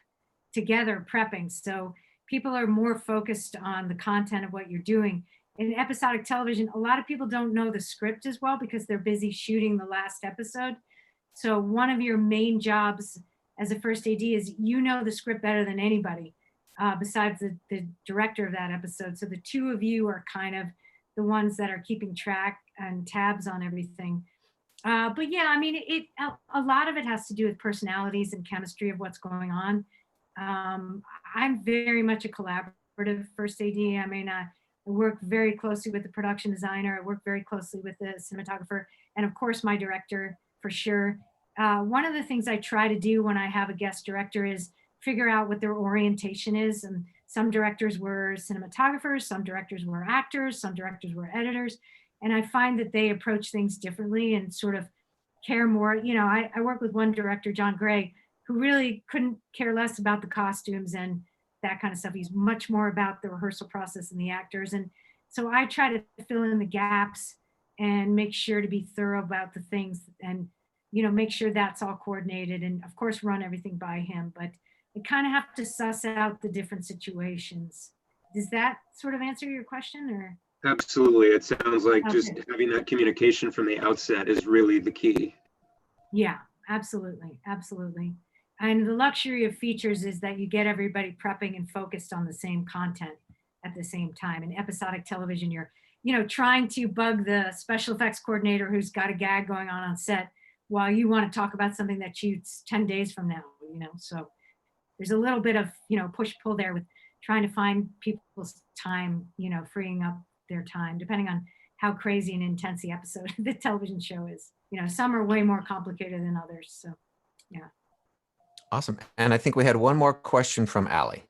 together prepping. So people are more focused on the content of what you're doing. In episodic television, a lot of people don't know the script as well because they're busy shooting the last episode. So one of your main jobs as a first AD is the script better than anybody besides the director of that episode. So the two of you are kind of the ones that are keeping track and tabs on everything. But yeah, I mean, a lot of it has to do with personalities and chemistry of what's going on. I'm very much a collaborative first AD. I mean, I work very closely with the production designer. I work very closely with the cinematographer, and of course my director for sure. One of the things I try to do when I have a guest director is figure out what their orientation is. And some directors were cinematographers, some directors were actors, some directors were editors. And I find that they approach things differently and sort of care more. I work with one director, John Gray, who really couldn't care less about the costumes and that kind of stuff. He's much more about the rehearsal process and the actors. And So I try to fill in the gaps and make sure to be thorough about the things and, make sure that's all coordinated and of course run everything by him. But I kind of have to suss out the different situations. Does that sort of answer your question or? Absolutely. It sounds like just Okay. having that communication from the outset is really the key. Yeah, absolutely. Absolutely. And the luxury of features is that you get everybody prepping and focused on the same content at the same time. In episodic television, you're, trying to bug the special effects coordinator who's got a gag going on set while you want to talk about something that shoots 10 days from now, so there's a little bit of, push pull there with trying to find people's time, freeing up their time, depending on how crazy and intense the episode of the television show is. Some are way more complicated than others. So, yeah. Awesome. And I think we had one more question from Allie.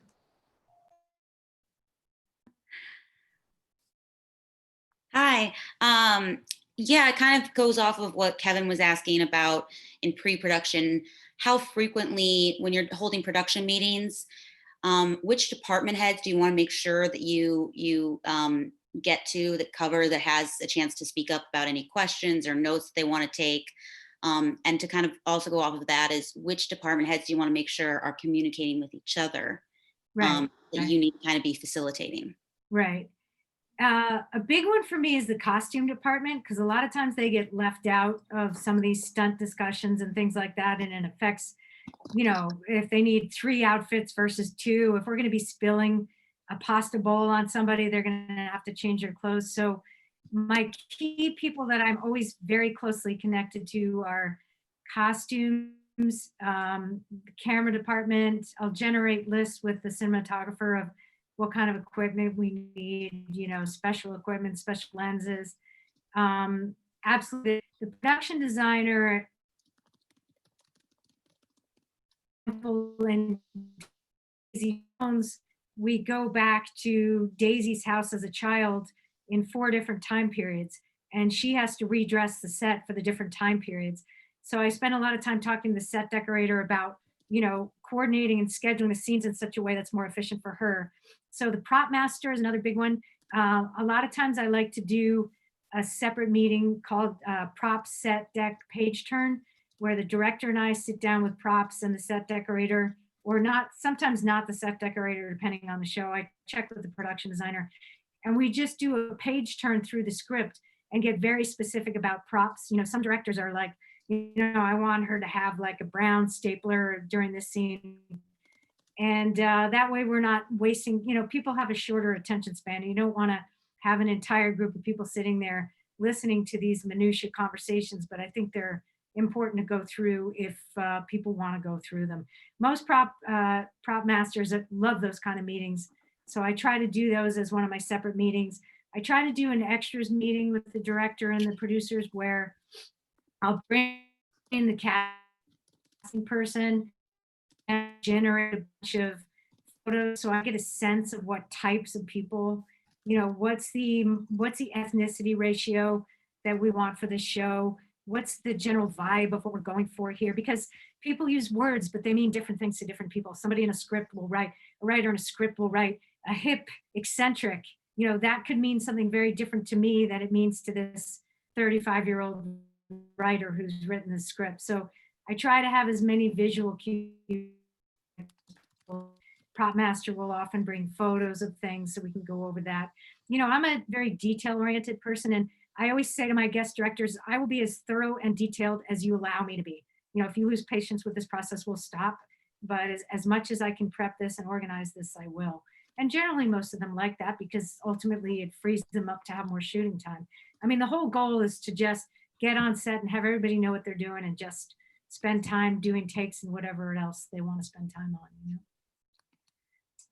Hi. Yeah, it kind of goes off of what Kevin was asking about in pre-production. How frequently, when you're holding production meetings, which department heads do you want to make sure that you get to that cover that has a chance to speak up about any questions or notes they want to take? And to kind of also go off of that is which department heads do you want to make sure are communicating with each other Right. that Right. you need to kind of be facilitating? Right. A big one for me is the costume department, because a lot of times they get left out of some of these stunt discussions and things like that. And it affects, if they need 3 outfits versus 2, if we're going to be spilling a pasta bowl on somebody, they're going to have to change their clothes. So my key people that I'm always very closely connected to are costumes, the camera department. I'll generate lists with the cinematographer of what kind of equipment we need, special equipment, special lenses. Absolutely. The production designer and Daisy Jones, we go back to Daisy's house as a child in 4 different time periods, and she has to redress the set for the different time periods. So I spend a lot of time talking to the set decorator about, coordinating and scheduling the scenes in such a way that's more efficient for her. So the prop master is another big one. A lot of times I like to do a separate meeting called prop set deck page turn, where the director and I sit down with props and the set decorator, or not, sometimes not the set decorator, depending on the show. I check with the production designer, and we just do a page turn through the script and get very specific about props. Some directors are like, I want her to have like a brown stapler during this scene. And that way we're not wasting, people have a shorter attention span. You don't want to have an entire group of people sitting there listening to these minutia conversations, but I think they're important to go through if people want to go through them. Most prop masters love those kind of meetings. So I try to do those as one of my separate meetings. I try to do an extras meeting with the director and the producers where I'll bring in the casting person and generate a bunch of photos so I get a sense of what types of people, what's the ethnicity ratio that we want for the show, what's the general vibe of what we're going for here, because people use words but they mean different things to different people. Somebody in a script will write, a writer in a script will write a hip, eccentric, that could mean something very different to me that it means to this 35-year-old writer who's written the script. So I try to have as many visual cues. Prop master will often bring photos of things so we can go over that. I'm a very detail-oriented person, and I always say to my guest directors, I will be as thorough and detailed as you allow me to be. If you lose patience with this process, we'll stop. But as much as I can prep this and organize this, I will. And generally, most of them like that because ultimately it frees them up to have more shooting time. I mean, the whole goal is to just get on set and have everybody know what they're doing and just spend time doing takes and whatever else they want to spend time on.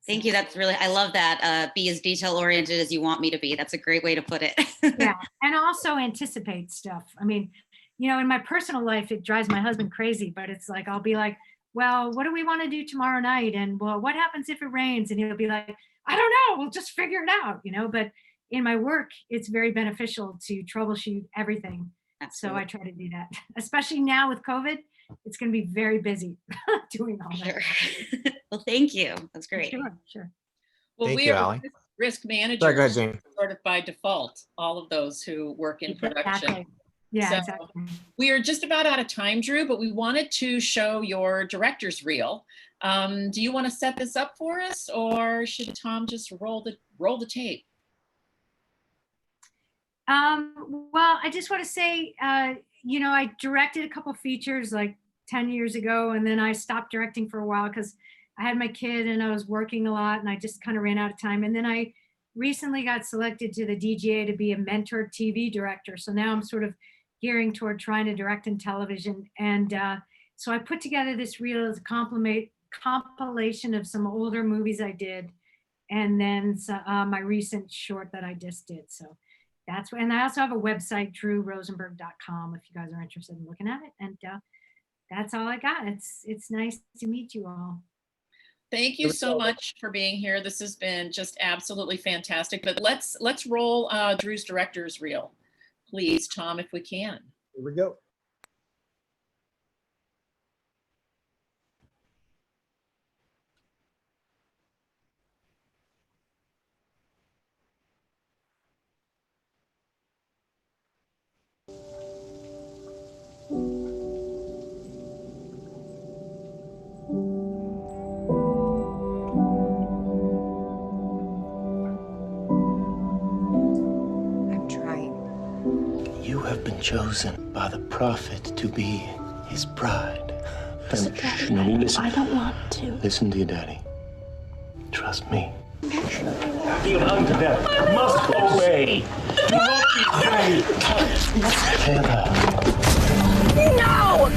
Thank you. That's really, I love that. Be as detail oriented as you want me to be. That's a great way to put it. Yeah. And also anticipate stuff. I mean, in my personal life, it drives my husband crazy, but it's like, I'll be like, well, what do we want to do tomorrow night? And well, what happens if it rains? And he'll be like, I don't know, we'll just figure it out, but in my work, it's very beneficial to troubleshoot everything. Absolutely. So I try to do that, especially now with COVID. It's going to be very busy doing all that. Sure. Well, thank you. That's great. Sure. Well, Thank we you, are Allie. risk Sorry, go ahead, managers Jane. sort of by default, all of those who work in production. Exactly. Yeah, So exactly. we are just about out of time, Drew, but we wanted to show your director's reel. Do you want to set this up for us, or should Tom just roll the tape? Well, I just want to say, you know, I directed a couple features like 10 years ago, and then I stopped directing for a while because I had my kid and I was working a lot and I just kind of ran out of time. And then I recently got selected to the DGA to be a mentor TV director. So now I'm sort of gearing toward trying to direct in television. And so I put together this reel as a compilation of some older movies I did, and then my recent short that I just did. So that's and I also have a website, drewrosenberg.com, if you guys are interested in looking at it. And that's all I got. It's nice to meet you all. Thank you so much for being here. This has been just absolutely fantastic. But let's roll Drew's director's reel, please, Tom, if we can. Here we go. I'm trying. You have been chosen by the prophet to be his bride. Listen, Daddy, no, listen. I don't want to. Listen to your daddy. Trust me. Being hung to death must go away. You won't be free. Heather. No!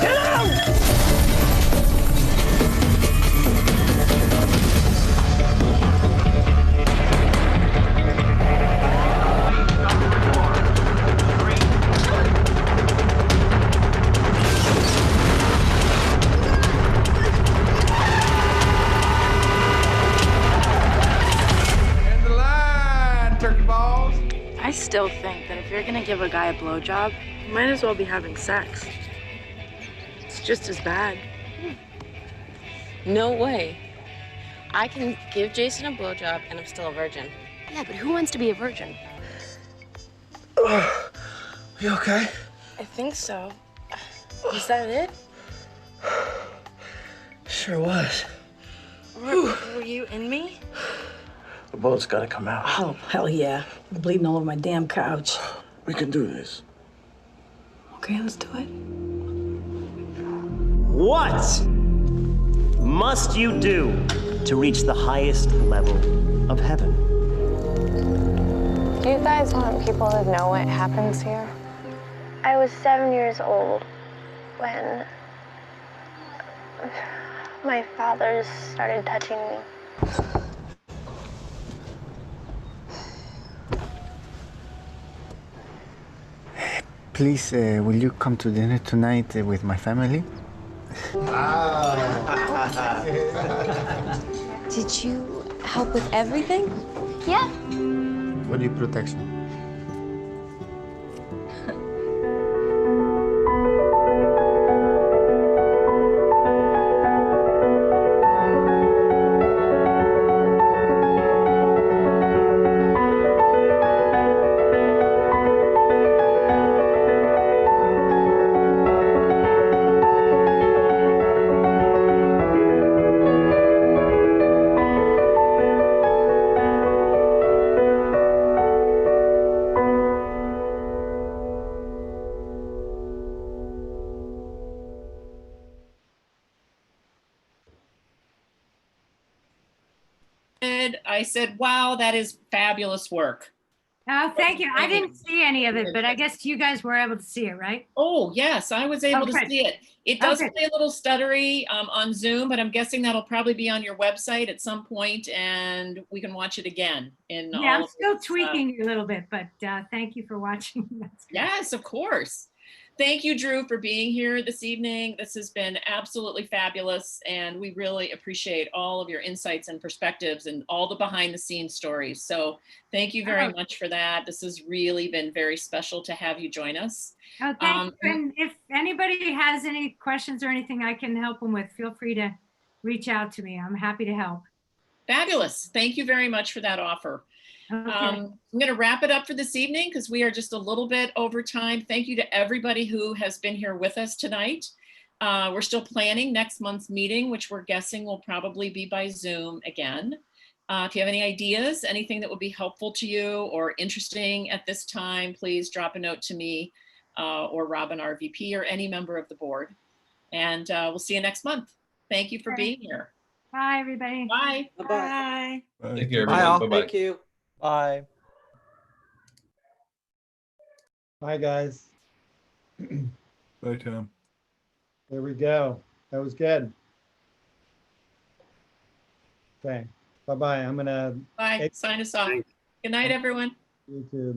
Get out! I still think that if you're gonna give a guy a blowjob, you might as well be having sex. It's just as bad. No way. I can give Jason a blowjob and I'm still a virgin. Yeah, but who wants to be a virgin? You okay? I think so. Is that it? Sure was. Were you in me? The boat's gotta come out. Oh, hell yeah. I'm bleeding all over my damn couch. We can do this. Okay, let's do it. What must you do to reach the highest level of heaven? Do you guys want people to know what happens here? I was 7 years old when my father started touching me. Please, will you come to dinner tonight with my family? Did you help with everything? Yeah. Body protection. I said, wow, that is fabulous work. Oh, thank you. I didn't see any of it, but I guess you guys were able to see it, right? Oh, yes, I was able to Okay. see it. It does Okay. play a little stuttery on Zoom, but I'm guessing that'll probably be on your website at some point, and we can watch it again. In Yeah, all I'm of still its, tweaking a little bit, but thank you for watching. That's good. Yes, of course. Thank you, Drew, for being here this evening. This has been absolutely fabulous, and we really appreciate all of your insights and perspectives and all the behind-the-scenes stories. So thank you very much for that. This has really been very special to have you join us. Oh, thank you. And if anybody has any questions or anything I can help them with, feel free to reach out to me. I'm happy to help. Fabulous. Thank you very much for that offer. Okay. I'm going to wrap it up for this evening because we are just a little bit over time. Thank you to everybody who has been here with us tonight. We're still planning next month's meeting, which we're guessing will probably be by Zoom again. If you have any ideas, anything that would be helpful to you or interesting at this time, please drop a note to me or Robin, our VP, or any member of the board. And we'll see you next month. Thank you for being here. Bye, everybody. Bye. Bye. Thank you, Bye, everyone. all. Bye-bye. Thank you. Bye. Bye, guys. Bye, Tom. There we go. That was good. Okay. Bye-bye. I'm gonna Bye. Sign us off. Good night, everyone. YouTube.